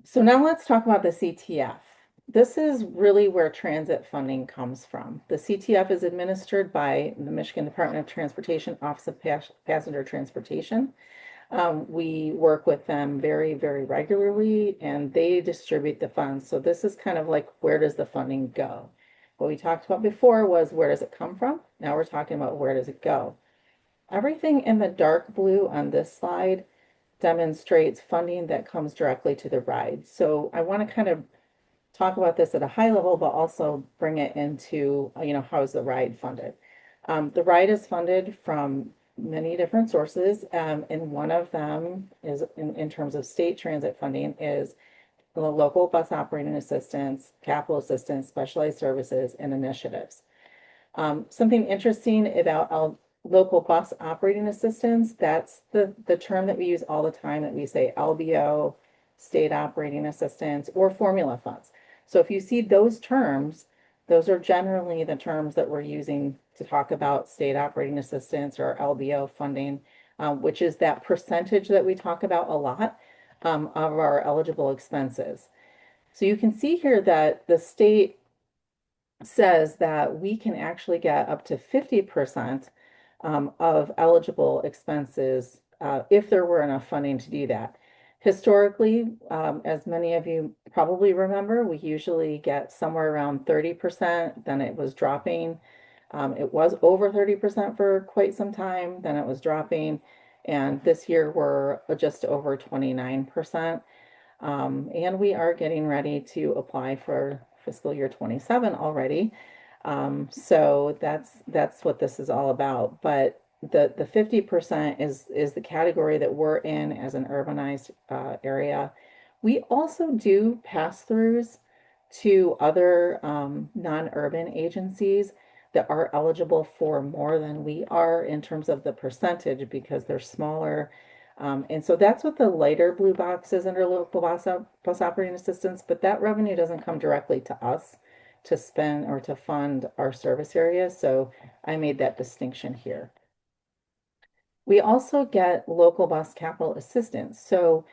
L: So now let's talk about the CTF. This is really where transit funding comes from. The CTF is administered by the Michigan Department of Transportation Office of Passenger Transportation. We work with them very, very regularly, and they distribute the funds. So this is kind of like, where does the funding go? What we talked about before was, where does it come from? Now we're talking about, where does it go? Everything in the dark blue on this slide demonstrates funding that comes directly to the ride. So I want to kind of talk about this at a high level, but also bring it into, how is the ride funded? The ride is funded from many different sources, and one of them is, in terms of state transit funding, is the local bus operating assistance, capital assistance, specialized services, and initiatives. Something interesting about local bus operating assistance, that's the term that we use all the time, that we say LBO, state operating assistance, or formula funds. So if you see those terms, those are generally the terms that we're using to talk about state operating assistance or LBO funding, which is that percentage that we talk about a lot of our eligible expenses. So you can see here that the state says that we can actually get up to 50% of eligible expenses if there were enough funding to do that. Historically, as many of you probably remember, we usually get somewhere around 30%, then it was dropping. It was over 30% for quite some time, then it was dropping, and this year we're just over 29%. And we are getting ready to apply for fiscal year 27 already. So that's what this is all about. But the 50% is the category that we're in as an urbanized area. We also do pass-throughs to other non-urban agencies that are eligible for more than we are in terms of the percentage, because they're smaller. And so that's what the lighter blue box is under local bus operating assistance, but that revenue doesn't come directly to us to spend or to fund our service area. So I made that distinction here. We also get local bus capital assistance. So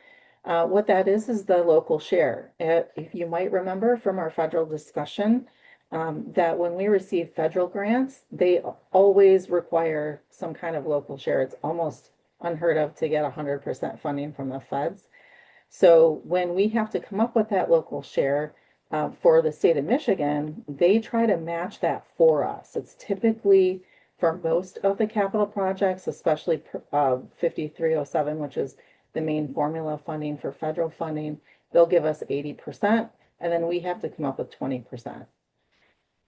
L: what that is the local share. If you might remember from our federal discussion, that when we receive federal grants, they always require some kind of local share. It's almost unheard of to get 100% funding from the feds. So when we have to come up with that local share for the state of Michigan, they try to match that for us. It's typically for most of the capital projects, especially 5307, which is the main formula funding for federal funding, they'll give us 80%, and then we have to come up with 20%.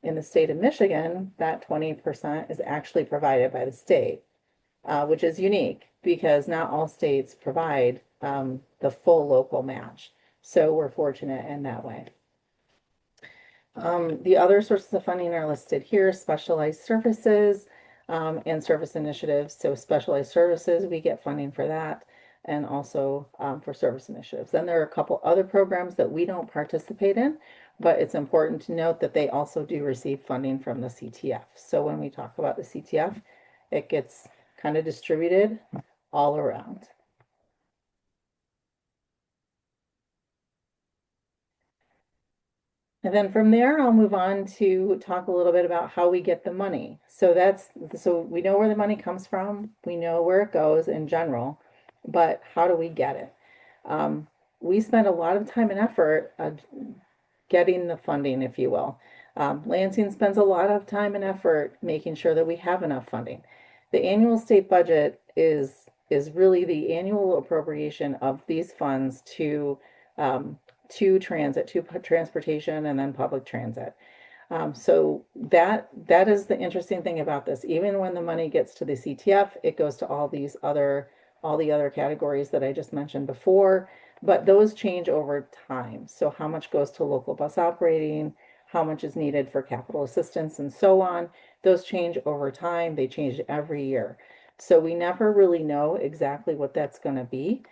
L: In the state of Michigan, that 20% is actually provided by the state, which is unique because not all states provide the full local match. So we're fortunate in that way. The other sources of funding are listed here: specialized services and service initiatives. So specialized services, we get funding for that, and also for service initiatives. Then there are a couple other programs that we don't participate in, but it's important to note that they also do receive funding from the CTF. So when we talk about the CTF, it gets kind of distributed all around. And then from there, I'll move on to talk a little bit about how we get the money. So we know where the money comes from, we know where it goes in general, but how do we get it? We spend a lot of time and effort getting the funding, if you will. Lansing spends a lot of time and effort making sure that we have enough funding. The annual state budget is really the annual appropriation of these funds to transit, to transportation, and then public transit. So that is the interesting thing about this. Even when the money gets to the CTF, it goes to all the other categories that I just mentioned before, but those change over time. So how much goes to local bus operating, how much is needed for capital assistance and so on. Those change over time. They change every year. So we never really know exactly what that's going to be.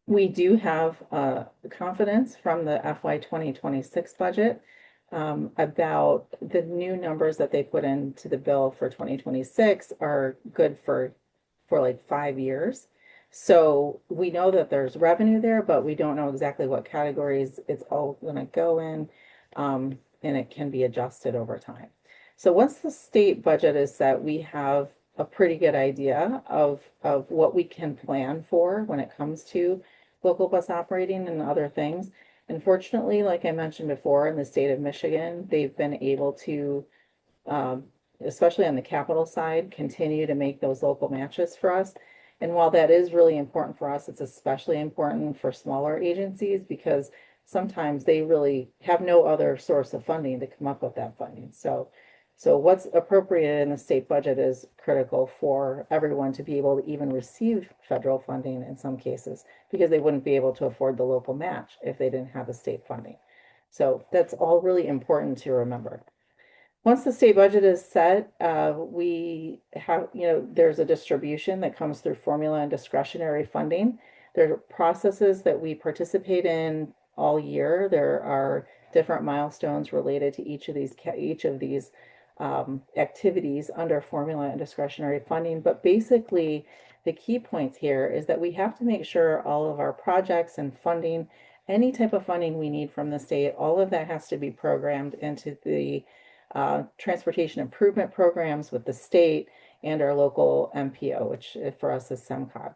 L: We do have confidence from the FY 2026 budget about the new numbers that they put into the bill for 2026 are good for like 5 years. So we know that there's revenue there, but we don't know exactly what categories it's all going to go in, and it can be adjusted over time. So once the state budget is set, we have a pretty good idea of what we can plan for when it comes to local bus operating and other things. Unfortunately, like I mentioned before, in the state of Michigan, they've been able to, especially on the capital side, continue to make those local matches for us. And while that is really important for us, it's especially important for smaller agencies because sometimes they really have no other source of funding to come up with that funding. So what's appropriate in the state budget is critical for everyone to be able to even receive federal funding in some cases, because they wouldn't be able to afford the local match if they didn't have the state funding. So that's all really important to remember. Once the state budget is set, we have, there's a distribution that comes through formula and discretionary funding. There are processes that we participate in all year. There are different milestones related to each of these activities under formula and discretionary funding. But basically, the key points here is that we have to make sure all of our projects and funding, any type of funding we need from the state, all of that has to be programmed into the transportation improvement programs with the state and our local MPO, which for us is SEMCOG.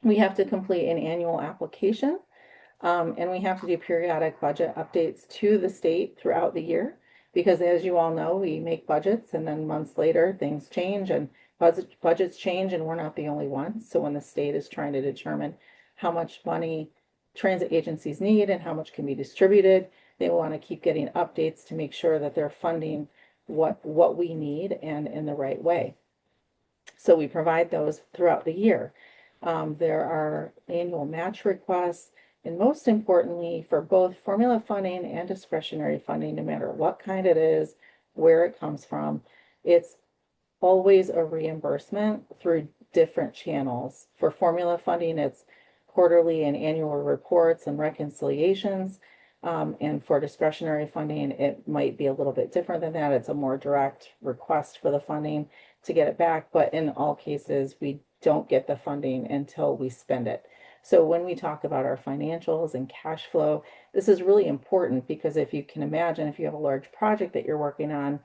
L: We have to complete an annual application, and we have to do periodic budget updates to the state throughout the year, because as you all know, we make budgets and then months later things change and budgets change, and we're not the only ones. So when the state is trying to determine how much money transit agencies need and how much can be distributed, they want to keep getting updates to make sure that they're funding what we need and in the right way. So we provide those throughout the year. There are annual match requests, and most importantly, for both formula funding and discretionary funding, no matter what kind it is, where it comes from, it's always a reimbursement through different channels. For formula funding, it's quarterly and annual reports and reconciliations. And for discretionary funding, it might be a little bit different than that. It's a more direct request for the funding to get it back. But in all cases, we don't get the funding until we spend it. So when we talk about our financials and cash flow, this is really important, because if you can imagine, if you have a large project that you're working on,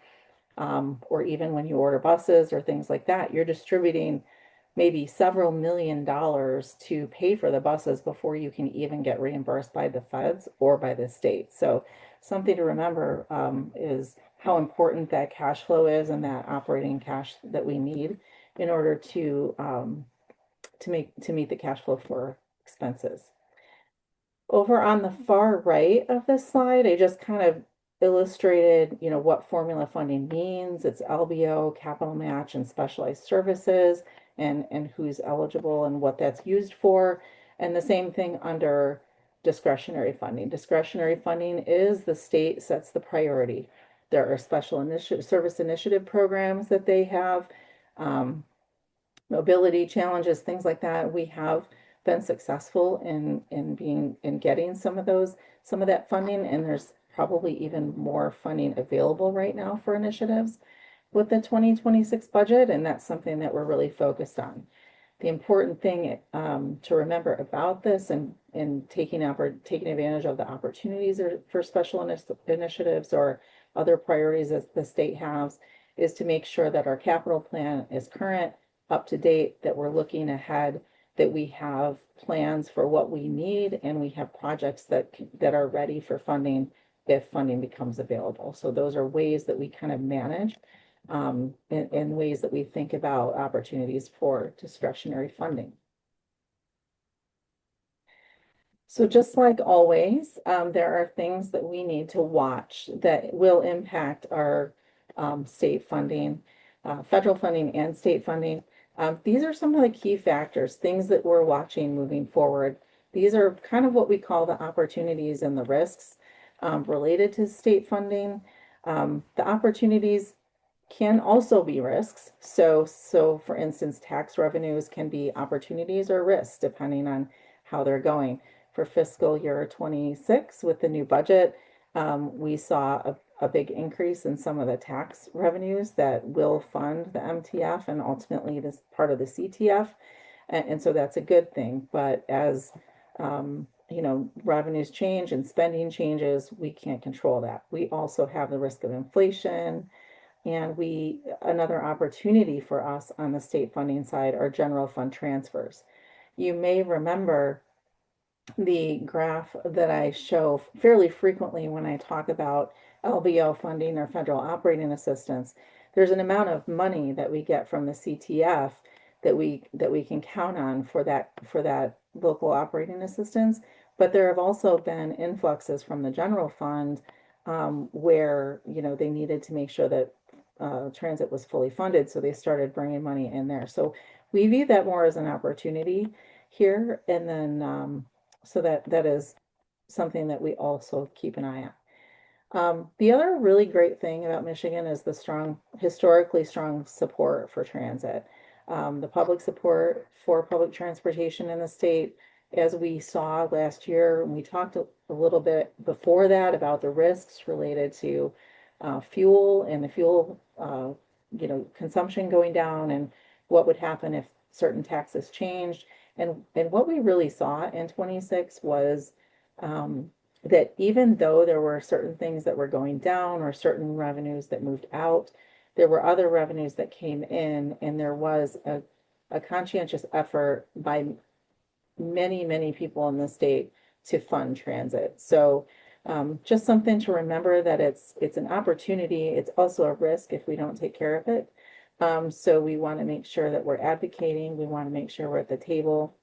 L: or even when you order buses or things like that, you're distributing maybe several $1,000,000 to pay for the buses before you can even get reimbursed by the feds or by the state. So something to remember is how important that cash flow is and that operating cash that we need in order to meet the cash flow for expenses. Over on the far right of this slide, I just kind of illustrated, what formula funding means. It's LBO, capital match, and specialized services, and who's eligible and what that's used for. And the same thing under discretionary funding. Discretionary funding is the state sets the priority. There are special service initiative programs that they have, mobility challenges, things like that. We have been successful in getting some of that funding, and there's probably even more funding available right now for initiatives with the 2026 budget, and that's something that we're really focused on. The important thing to remember about this and taking advantage of the opportunities for special initiatives or other priorities that the state has is to make sure that our capital plan is current, up to date, that we're looking ahead, that we have plans for what we need, and we have projects that are ready for funding if funding becomes available. So those are ways that we kind of manage, in ways that we think about opportunities for discretionary funding. So just like always, there are things that we need to watch that will impact our state funding, federal funding and state funding. These are some of the key factors, things that we're watching moving forward. These are kind of what we call the opportunities and the risks. related to state funding. The opportunities can also be risks. So for instance, tax revenues can be opportunities or risks depending on how they're going. For fiscal year 26 with the new budget, we saw a big increase in some of the tax revenues that will fund the MTF and ultimately this part of the CTF. And so that's a good thing. But as revenues change and spending changes, we can't control that. We also have the risk of inflation. And another opportunity for us on the state funding side are general fund transfers. You may remember the graph that I show fairly frequently when I talk about LBO funding or federal operating assistance. There's an amount of money that we get from the CTF that we can count on for that local operating assistance. But there have also been influxes from the general fund where they needed to make sure that transit was fully funded, so they started bringing money in there. So we view that more as an opportunity here, and then so that is something that we also keep an eye on. The other really great thing about Michigan is the historically strong support for transit. The public support for public transportation in the state, as we saw last year, and we talked a little bit before that about the risks related to fuel and the fuel consumption going down and what would happen if certain taxes changed. And what we really saw in 26 was that even though there were certain things that were going down or certain revenues that moved out, there were other revenues that came in, and there was a conscientious effort by many people in the state to fund transit. So just something to remember that it's an opportunity. It's also a risk if we don't take care of it. So we want to make sure that we're advocating. We want to make sure we're at the table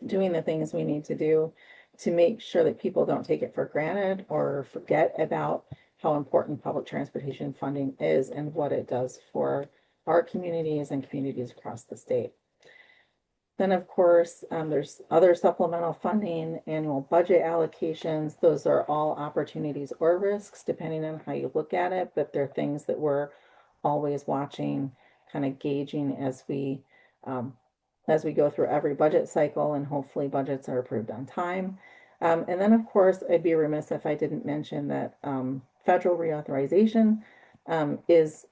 L: doing the things we need to do to make sure that people don't take it for granted or forget about how important public transportation funding is and what it does for our communities and communities across the state. Then, of course, there's other supplemental funding, annual budget allocations. Those are all opportunities or risks, depending on how you look at it, but they're things that we're always watching, kind of gauging as we go through every budget cycle, and hopefully budgets are approved on time. And then, of course, I'd be remiss if I didn't mention that federal reauthorization is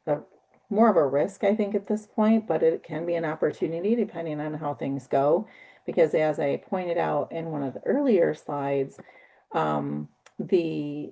L: more of a risk, I think, at this point, but it can be an opportunity depending on how things go. Because as I pointed out in one of the earlier slides, the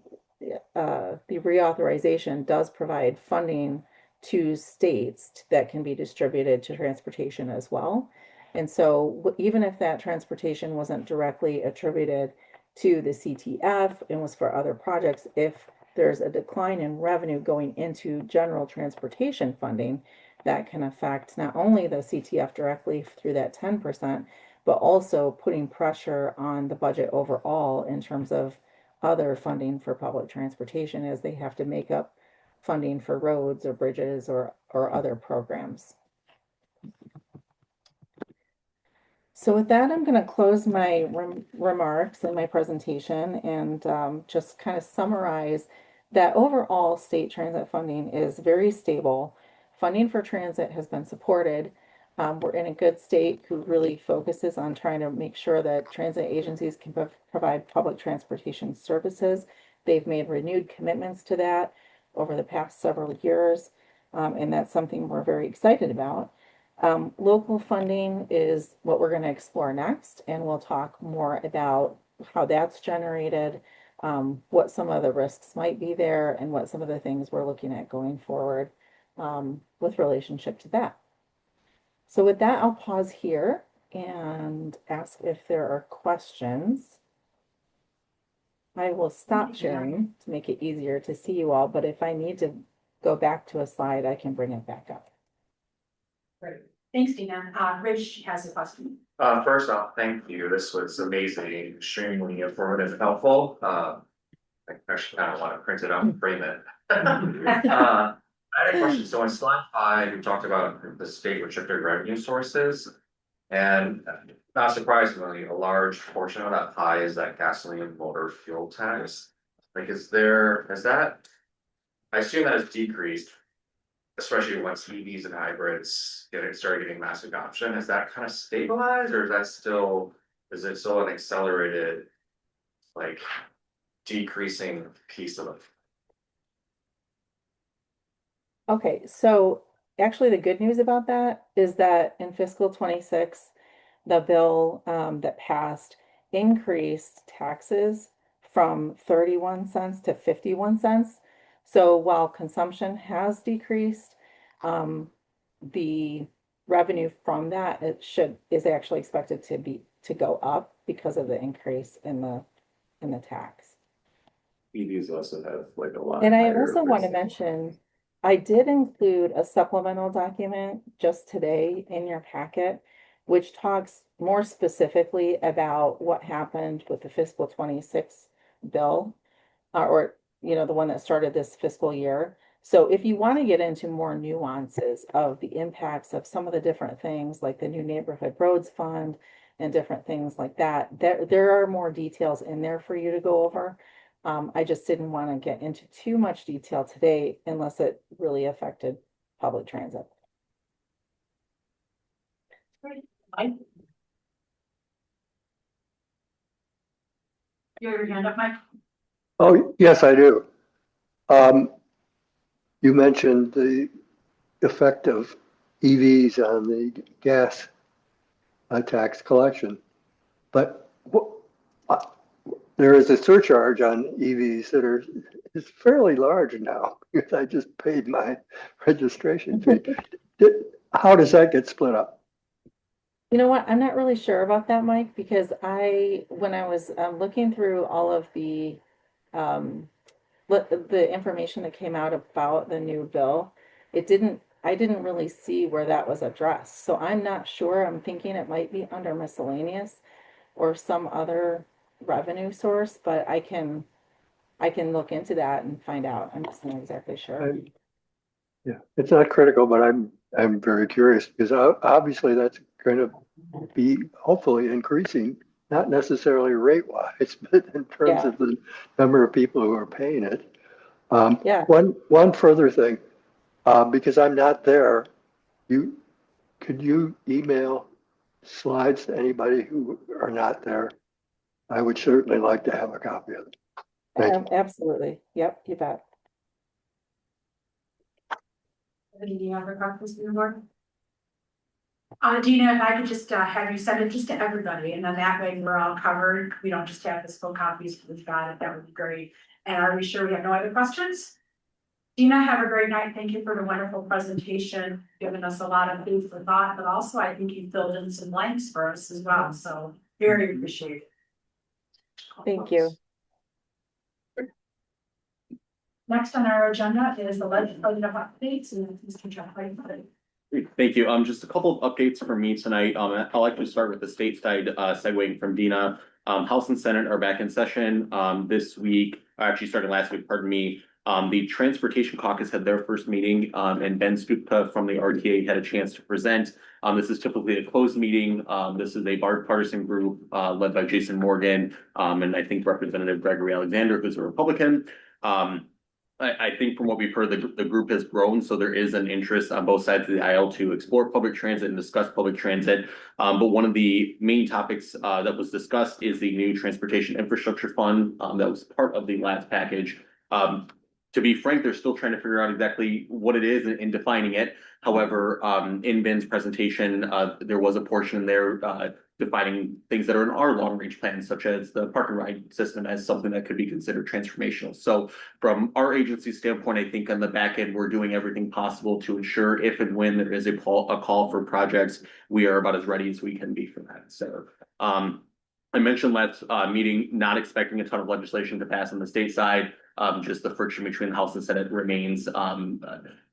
L: reauthorization does provide funding to states that can be distributed to transportation as well. And so even if that transportation wasn't directly attributed to the CTF and was for other projects, if there's a decline in revenue going into general transportation funding, that can affect not only the CTF directly through that 10%, but also putting pressure on the budget overall in terms of other funding for public transportation as they have to make up funding for roads or bridges or other programs. So with that, I'm going to close my remarks and my presentation and just kind of summarize that overall state transit funding is very stable. Funding for transit has been supported. We're in a good state who really focuses on trying to make sure that transit agencies can provide public transportation services. They've made renewed commitments to that over the past several years, and that's something we're very excited about. Local funding is what we're going to explore next, and we'll talk more about how that's generated, what some of the risks might be there, and what some of the things we're looking at going forward with relationship to that. So with that, I'll pause here and ask if there are questions. I will stop sharing to make it easier to see you all, but if I need to go back to a slide, I can bring it back up.
A: Great. Thanks, Dina. Rich has a question.
B: First off, thank you. This was amazing, extremely informative and helpful. I actually kind of want to print it out and frame it. I had a question. So on slide 5, you talked about the state restricted revenue sources. And not surprisingly, a large portion of that pie is that gasoline motor fuel tax. Like, is that, I assume that has decreased. Especially once EVs and hybrids start getting mass adoption, is that kind of stabilized or is it still an accelerated? Like decreasing piece of it?
L: Okay, so actually the good news about that is that in fiscal 26, the bill that passed increased taxes from 31 cents to 51 cents. So while consumption has decreased, the revenue from that is actually expected to go up because of the increase in the tax.
E: EVs also have like a lot
L: And I
E: higher
L: also want to
E: risk.
L: mention, I did include a supplemental document just today in your packet, which talks more specifically about what happened with the fiscal 26 bill, or, the one that started this fiscal year. So if you want to get into more nuances of the impacts of some of the different things, like the new neighborhood roads fund and different things like that, there are more details in there for you to go over. I just didn't want to get into too much detail today unless it really affected public transit.
A: Mike? You have your hand up, Mike?
J: Oh, yes, I do. Um, you mentioned the effect of EVs on the gas tax collection, but uh, there is a surcharge on EVs that is fairly large now because I just paid my registration fee. How does that get split up?
L: You know what? I'm not really sure about that, Mike, because when I was looking through all of um, the information that came out about the new bill, I didn't really see where that was addressed. So I'm not sure. I'm thinking it might be under miscellaneous or some other revenue source, but I can look into that and find out. I'm just not exactly sure.
J: Yeah, it's not critical, but I'm very curious because obviously that's going to be hopefully increasing, not necessarily rate wise, but in terms
L: Yeah,
J: of the number of people who are paying it.
L: yeah.
J: One further thing, because I'm not there, you could you email slides to anybody who are not there? I would certainly like to have a copy of it. Thank you.
L: Absolutely. Yep, you bet.
A: Any other questions for the board? Dina, if I could just have you send it just to everybody, and then that way we're all covered. We don't just have physical copies, we've got it, that would be great. And are we sure we have no other questions? Dina, have a great night. Thank you for the wonderful presentation, giving us a lot of food for thought, but also I think you filled in some blanks for us as well, so very appreciated.
L: Thank you.
A: Next on our agenda is the legislative updates, and Mr. Jeff White.
E: Thank you. Just a couple of updates from me tonight. I'll actually start with the state side, segueing from Dina. House and Senate are back in session, this week, actually starting last week, pardon me. The Transportation Caucus had their first meeting, and Ben Stupka from the RTA had a chance to present. This is typically a closed meeting. This is a bipartisan group, led by Jason Morgan, and I think Representative Gregory Alexander, who's a Republican. I think from what we've heard, the group has grown, so there is an interest on both sides of the aisle to explore public transit and discuss public transit. But one of the main topics that was discussed is the new transportation infrastructure fund that was part of the last package. To be frank, they're still trying to figure out exactly what it is in defining it. However, in Ben's presentation, there was a portion there defining things that are in our long range plan, such as the park and ride system as something that could be considered transformational. So from our agency standpoint, I think on the back end, we're doing everything possible to ensure if and when there is a call for projects, we are about as ready as we can be for that. So I mentioned last meeting, not expecting a ton of legislation to pass on the state side. Just the friction between the House and Senate remains.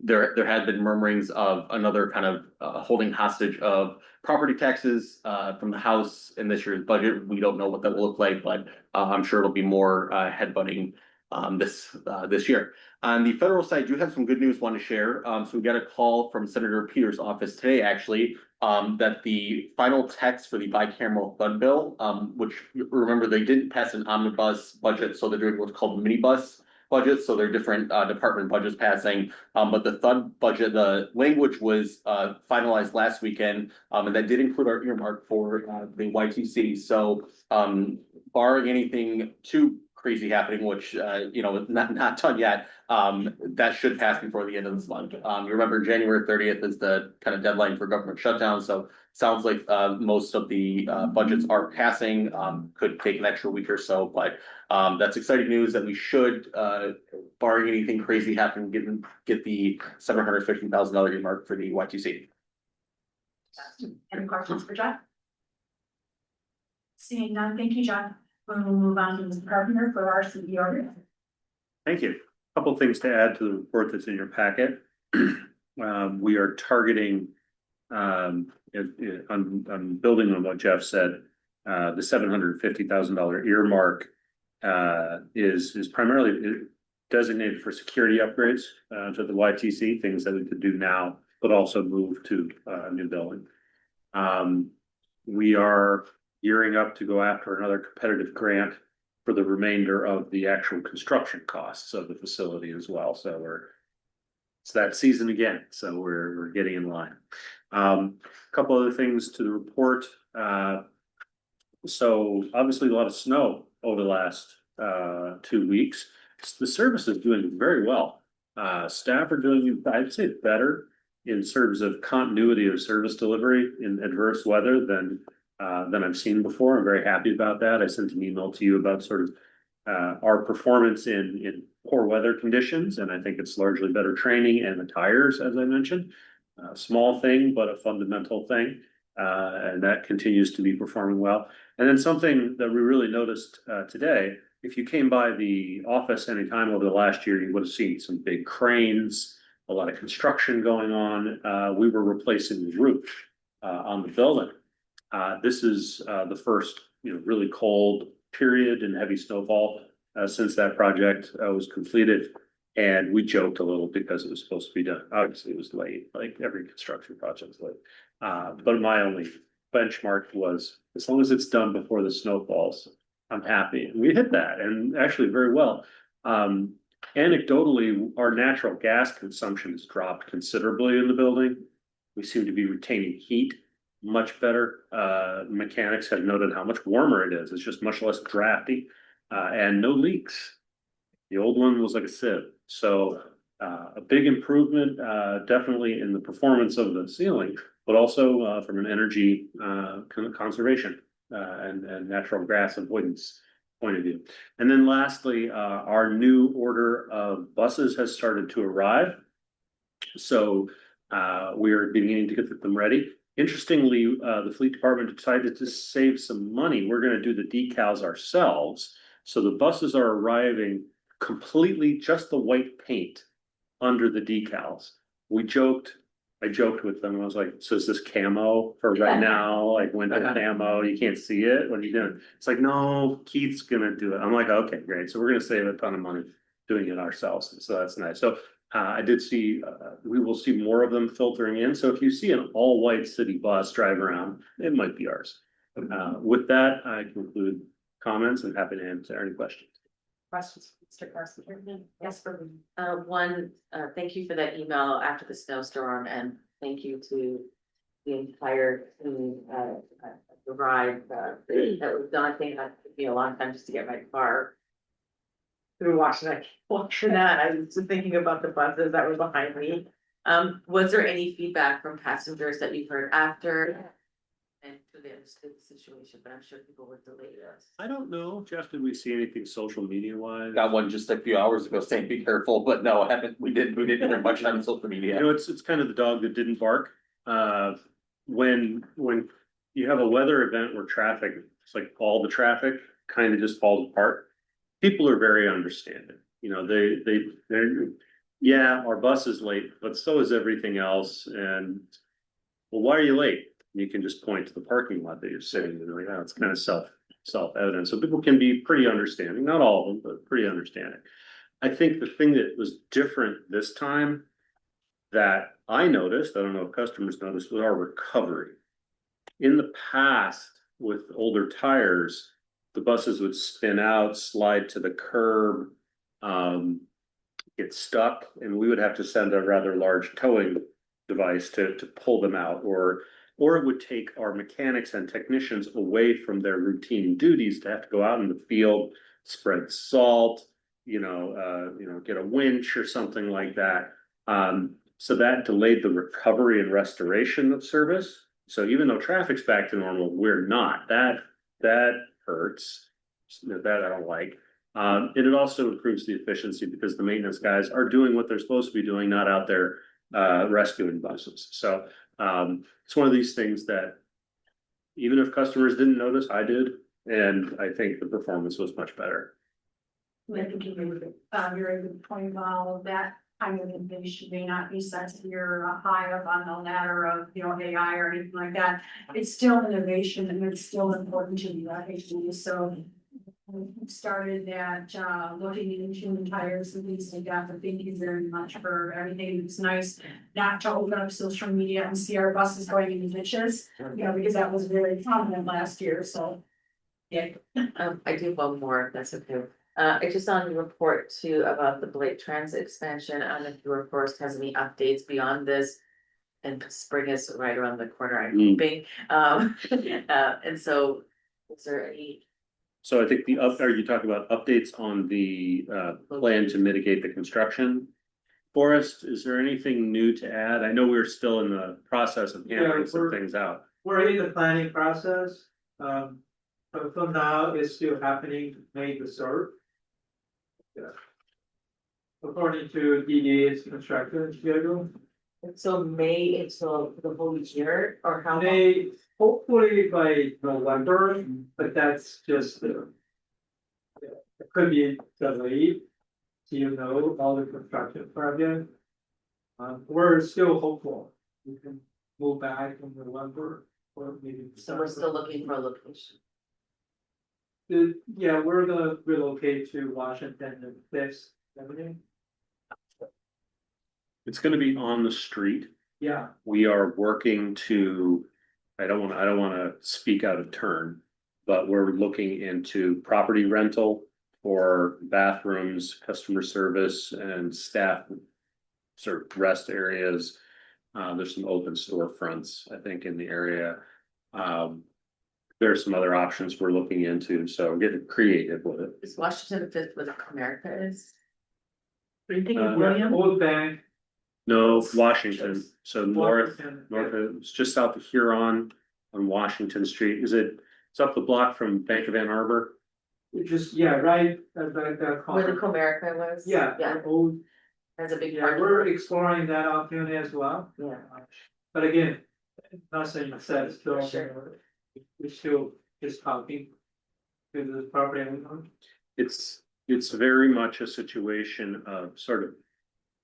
E: There had been murmurings of another kind of holding hostage of property taxes from the House in this year's budget. We don't know what that will look like, but I'm sure it'll be more headbutting this year. On the federal side, I do have some good news want to share. So we got a call from Senator Peters' office today, actually, that the final text for the bicameral flood bill, which remember they didn't pass an omnibus budget, so they're doing what's called minibus budgets, so they're different department budgets passing. But the FUD budget, the language was finalized last weekend, and that did include our earmark for the YTC. So barring anything too crazy happening, which not done yet, that should pass before the end of this month. You remember January 30th is the kind of deadline for government shutdown, so sounds like most of the budgets are passing. Could take an extra week or so, but that's exciting news that we should, barring anything crazy happening, get the $750,000 earmark for the YTC.
A: Any questions for John? Seeing none, thank you, John. We'll move on to Mr. Carpenter for our CEO.
M: Thank you. Couple of things to add to the report that's in your packet. We are targeting, I'm building on what Jeff said, the $750,000 earmark is primarily designated for security upgrades to the YTC, things that we could do now, but also move to a new building. We are gearing up to go after another competitive grant for the remainder of the actual construction costs of the facility as well. So it's that season again. So we're getting in line. A couple other things to the report. So obviously a lot of snow over the last 2 weeks. The service is doing very well. Staff are doing, I'd say, better in terms of continuity of service delivery in adverse weather than I've seen before. I'm very happy about that. I sent an email to you about sort of our performance in poor weather conditions, and I think it's largely better training and the tires, as I mentioned. Small thing, but a fundamental thing, and that continues to be performing well. And then something that we really noticed today, if you came by the office anytime over the last year, you would have seen some big cranes, a lot of construction going on. We were replacing the roof on the building. This is the first, really cold period and heavy snowfall since that project was completed. And we joked a little because it was supposed to be done. Obviously, it was late, like every construction project's late. But my only benchmark was, as long as it's done before the snow falls, I'm happy. And we hit that, and actually very well. Anecdotally, our natural gas consumption has dropped considerably in the building. We seem to be retaining heat much better. Mechanics have noted how much warmer it is. It's just much less drafty, and no leaks. The old one was like a sieve. So a big improvement, definitely in the performance of the ceiling, but also from an energy conservation and natural gas avoidance point of view. And then lastly, our new order of buses has started to arrive. So we are beginning to get them ready. Interestingly, the fleet department decided to save some money. We're going to do the decals ourselves. So the buses are arriving completely just the white paint under the decals. I joked with them. I was like, so is this camo for right now? Like winter camo, you can't see it. What are you doing? It's like, no, Keith's gonna do it. I'm like, okay, great. So we're gonna save a ton of money doing it ourselves. So that's nice. So I did see, we will see more of them filtering in. So if you see an all white city bus drive around, it might be ours. With that, I conclude comments and happy to answer any questions.
A: Questions, Mr. Carson? Yes, for
G: Thank you for that email after the snowstorm, and thank you to the entire team at TheRide. That was done. I think that took me a long time just to get my car through Washington. Watching that, I was just thinking about the buses that were behind me. Was there any feedback from passengers that you heard after? And they understood the situation, but I'm sure people were delayed us.
M: I don't know, Jeff, did we see anything social media wise?
E: Got one just a few hours ago saying be careful, but no, I haven't. We didn't hear much on social media.
M: It's kind of the dog that didn't bark. When you have a weather event where traffic, it's like all the traffic kind of just falls apart. People are very understanding. They're yeah, our bus is late, but so is everything else. And well, why are you late? You can just point to the parking lot that you're sitting in. Like, oh, it's kind of self-evident, so people can be pretty understanding, not all of them, but pretty understanding. I think the thing that was different this time that I noticed, I don't know if customers noticed, was our recovery. In the past, with older tires, the buses would spin out, slide to the curb, get stuck, and we would have to send a rather large towing device to pull them out, or it would take our mechanics and technicians away from their routine duties to have to go out in the field, spread salt, get a winch or something like that. So that delayed the recovery and restoration of service. So even though traffic's back to normal, we're not. That hurts. That I don't like. And it also improves the efficiency because the maintenance guys are doing what they're supposed to be doing, not out there rescuing buses. So it's one of these things that even if customers didn't notice, I did, and I think the performance was much better.
A: I think you made a very good point about that kind of innovation may not be set to your high up on the ladder of, AI or anything like that. It's still innovation and it's still important to the recognized. So we started that, looking into the tires and things like that, but thank you very much for everything. It's nice not to open up social media and see our buses going in the ditches, because that was very prominent last year, so. Yeah.
G: I do one more, if that's okay. I just saw in the report too about the Blake Transit expansion. I don't know if your report has any updates beyond this. And spring is right around the corner, I'm hoping. And so is there any?
M: So I think are you talking about updates on the plan to mitigate the construction? Forrest, is there anything new to add? I know we're still in the process of hammering some things out.
D: We're in the planning process. But for now, it's still happening May the 3rd. Yeah. According to DDA's construction schedule.
K: So May until the whole year, or how long?
D: May, hopefully by November, but that's just it could be delayed. All the construction project. We're still hopeful we can move back in November or maybe.
G: So we're still looking for a location.
D: Yeah, we're gonna relocate to Washington and Fifth Avenue.
M: It's gonna be on the street.
D: Yeah,
M: We are working to, I don't wanna speak out of turn, but we're looking into property rental for bathrooms, customer service and staff sort of rest areas. There's some open storefronts, I think, in the area. There are some other options we're looking into, so getting creative with it.
G: Is Washington Fifth where America is?
A: Are you thinking
M: Uh,
A: William?
D: Old Bank.
M: No, Washington, so north,
D: Washington,
M: it's just south of Huron on Washington Street. It's up the block from Bank of Ann Arbor.
D: Right at that
G: Where the
D: corner.
G: Comerica was?
D: Yeah,
G: Yeah,
D: old,
G: that's a big
D: yeah,
G: part.
D: we're exploring that opportunity as well.
G: Yeah.
D: But again, nothing said, still,
G: Sure.
D: we're still just talking to the property owner.
M: It's very much a situation of sort of,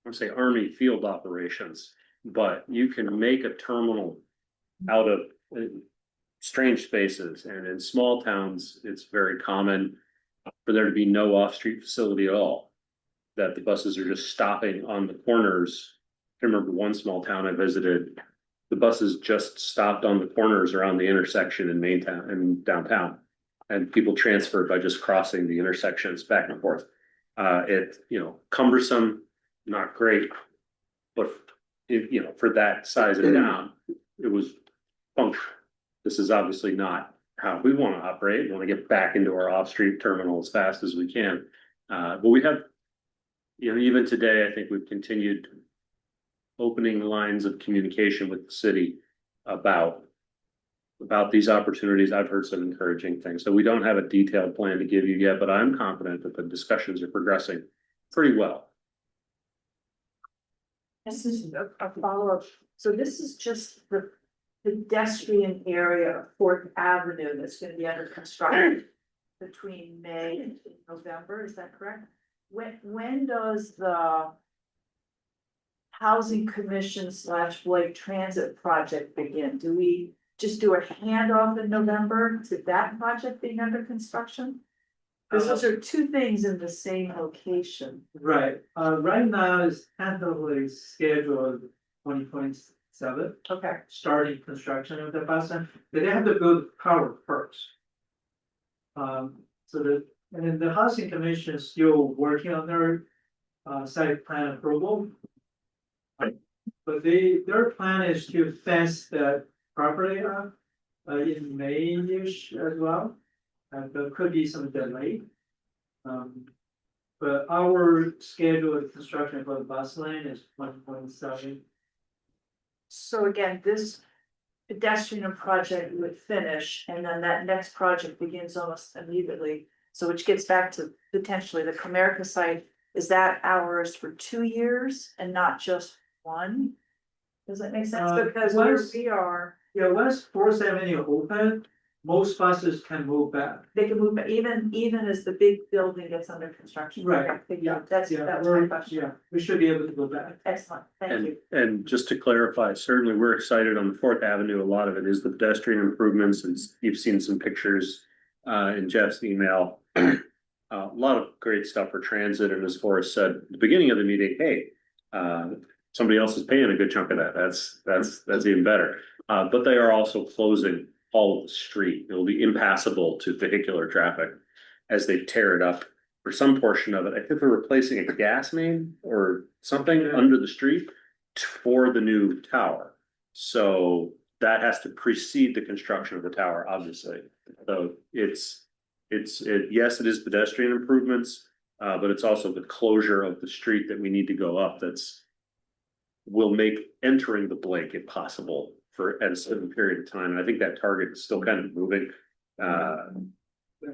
M: I would say Army field operations, but you can make a terminal out of strange spaces, and in small towns, it's very common for there to be no off-street facility at all. That the buses are just stopping on the corners. I remember one small town I visited, the buses just stopped on the corners around the intersection in Maintown and downtown. And people transferred by just crossing the intersections back and forth. Cumbersome, not great, but for that size and down, it was functional. This is obviously not how we want to operate. We want to get back into our off-street terminal as fast as we can. But we have, even today, I think we've continued opening lines of communication with the city about these opportunities. I've heard some encouraging things. So we don't have a detailed plan to give you yet, but I'm confident that the discussions are progressing pretty well.
I: This is a follow-up. So this is just the pedestrian area of Fourth Avenue that's gonna be under construction between May and November, is that correct? When does the Housing Commission / Blake Transit project begin? Do we just do a handoff in November to that project being under construction? Because those are two things in the same location.
D: Right, right now is tentatively scheduled 2027,
I: Okay.
D: starting construction of the bus line, but they have to build power first. So and then the housing commission is still working on their site plan approval. But their plan is to fence that property up in May-ish as well. There could be some delay. But our scheduled construction for the bus lane is 1.7.
I: So again, this pedestrian project would finish and then that next project begins almost immediately. So which gets back to potentially the Comerica site, is that ours for 2 years and not just one? Does that make sense? Because where
D: once-
I: we are,
D: Yeah, once 470 open, most buses can move back.
I: they can move, even as the big building gets under construction.
D: Right,
I: Okay,
D: yeah,
I: That's,
D: Yeah,
I: that was my
D: we're,
I: question.
D: yeah, we should be able to go back.
I: Excellent, thank
M: And,
I: you.
M: and just to clarify, certainly we're excited on the Fourth Avenue. A lot of it is the pedestrian improvements, and you've seen some pictures in Jeff's email. A lot of great stuff for transit, and as Forrest said at the beginning of the meeting, hey, somebody else is paying a good chunk of that. That's even better. But they are also closing all of the street. It will be impassable to vehicular traffic as they tear it up. For some portion of it, I think they're replacing a gas main or something under the street for the new tower. So that has to precede the construction of the tower, obviously. So yes, it is pedestrian improvements, but it's also the closure of the street that we need to go up will make entering the Blake impossible at a certain period of time. And I think that target is still kind of moving.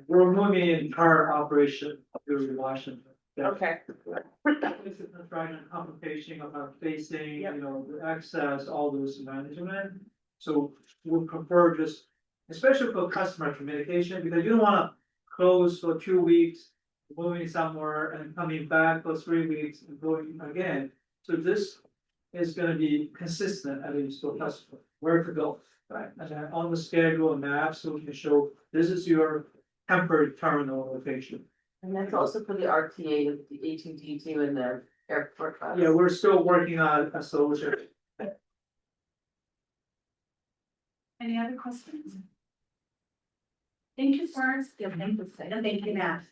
D: We're moving entire operation to Washington.
I: Okay.
D: It's a construction complication about facing, the access, all those management. So we prefer just, especially for customer communication, because you don't wanna close for 2 weeks, moving somewhere and coming back for 3 weeks and going again. So this is gonna be consistent, at least for customer, where to go. Right, and then on the schedule and map, so we can show this is your temporary terminal location.
G: And that's also for the RTA, the AT&T too, and the airport. bus.
D: Yeah, we're still working on a solution.
A: Any other questions? Thank you, Forrest. Yeah, thank you, and thank you, Matt.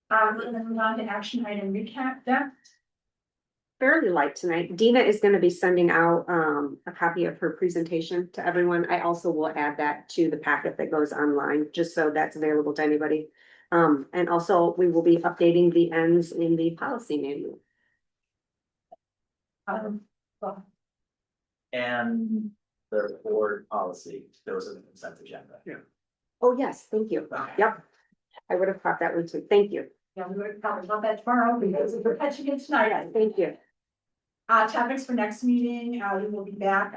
A: We're gonna move on to action item recap. Deb?
C: Fairly light tonight. Dina is going to be sending out a copy of her presentation to everyone. I also will add that to the packet that goes online, just so that's available to anybody. And also we will be updating the ends in the policy manual.
A: Well,
H: And the board policy, those are the consent agenda.
M: Yeah.
C: Oh, yes, thank you. Yep. I would have caught that one too. Thank you.
A: yeah, we were talking about that tomorrow because we're catching it tonight.
C: Thank you.
A: Topics for next meeting, we will be back,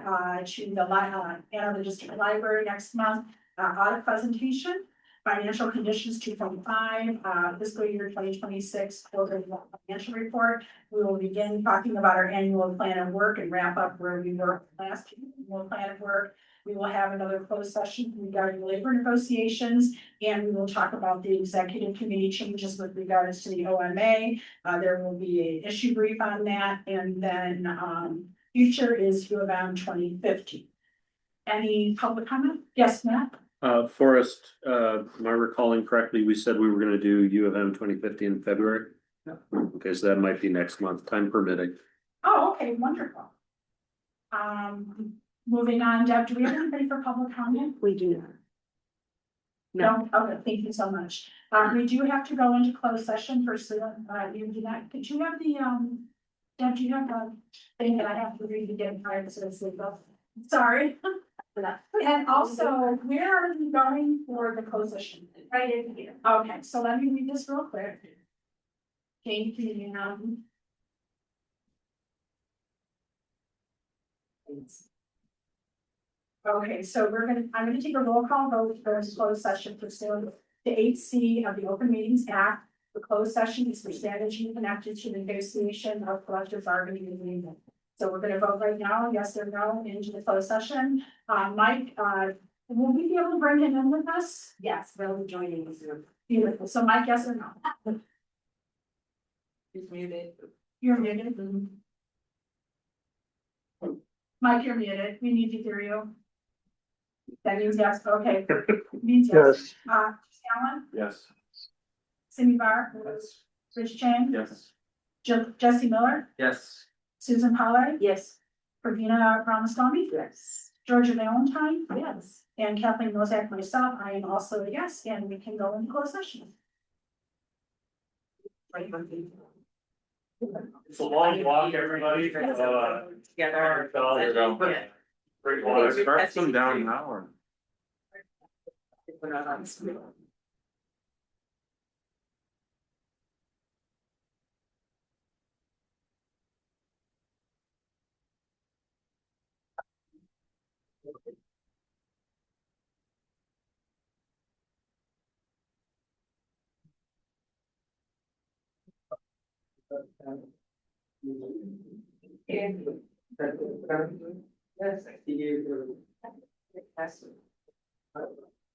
A: to the Ann Arbor District Library next month, audit presentation. Financial conditions 2.5, fiscal year 2026 quarterly financial report. We will begin talking about our annual plan of work and wrap up where we were last annual plan of work. We will have another closed session regarding labor negotiations, and we will talk about the executive committee changes with regards to the OMA. There will be an issue brief on that, and then future is U of M 2050. Any public comment? Yes, Matt?
M: Forrest, am I recalling correctly, we said we were gonna do U of M 2050 in February?
D: Yeah.
M: Okay, so that might be next month, time permitting.
A: Oh, okay, wonderful. Moving on, Deb, do we have anybody for public comment?
C: We do not.
A: No, okay, thank you so much. We do have to go into closed session for, you do not, could you have the, Deb, do you have the thing that I have to read to get tired, so it's sorry. And also, where are we going for the closed session? Right in here. Okay, so let me read this real quick. Thank you, Okay, so I'm gonna take a roll call vote for this closed session pursuant to 8C of the Open Meetings Act. The closed session is for strategy connected to the negotiation of collective bargaining agreement. So we're gonna vote right now, yes or no, into the closed session. Mike, Will we be able to bring him in with us? Yes, they'll be joining us. Beautiful. So Mike, yes or no?
G: He's muted.
A: You're muted. Mike, you're muted. We need to hear you. That means yes. Okay. Means yes.
J: Yes.
A: Alan,
B: Yes.
A: Cindy Bar,
B: Yes.
A: Rich Chang,
B: Yes.
A: Jesse Miller,
B: Yes.
A: Susan Pollard,
G: Yes.
A: Pravina Ramaswamy.
G: Yes.
A: Georgia Valentine, yes, and Kathleen Mozak, myself, I am also a yes, and we can go into closed session.
M: It's a long walk, everybody.
G: Together.
M: Great
G: Start them down
B: now or?
G: We're not on screen.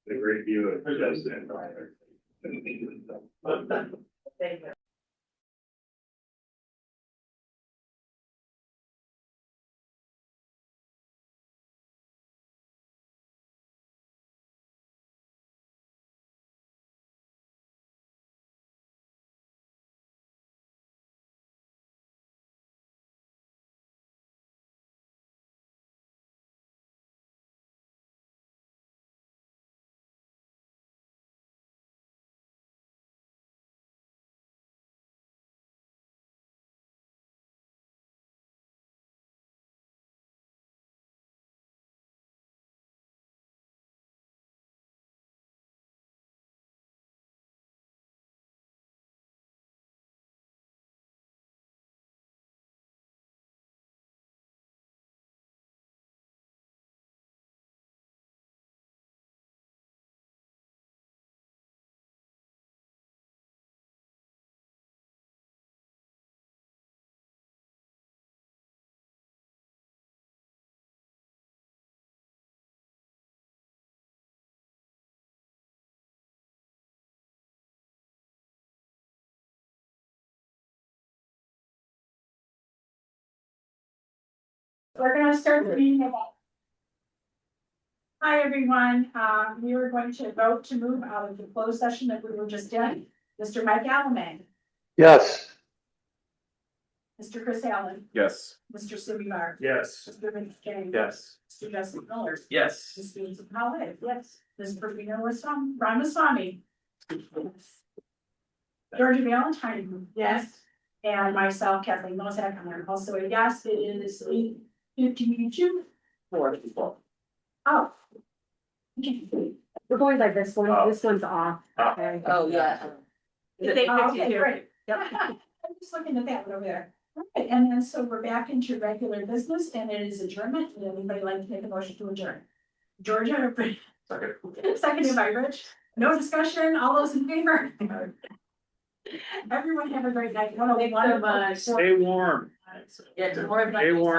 M: A great view of Justin.
A: We're gonna start the meeting about. Hi, everyone, we are going to vote to move out of the closed session that we were just in. Mr. Mike Allemang,
J: Yes.
A: Mr. Chris Allen,
B: Yes.
A: Mr. Simi Bar.
M: Yes.
A: Mr. Rich Chang.
B: Yes.
A: Mr. Jesse Miller.
B: Yes.
A: Ms. Susan Howard, yes. Ms. Pravina Ramaswamy. Georgia Valentine.
G: Yes.
A: And myself, Kathleen Mozak, I'm also a yes. It is 8:52. Oh. Okay.
C: We're going by this one,
B: Oh.
C: this one's off. Okay.
G: Oh, yeah.
A: Okay, great. I'm just looking at that one over there. Alright, and then so we're back into regular business and it is adjournment. Would anybody like to make a motion to adjourn? Georgia,
B: Second.
A: seconded by Rich. No discussion, all those in favor? Everyone have a great night.
G: Thanks so much.
M: Stay warm.
G: Yeah, tomorrow.
M: Stay warm.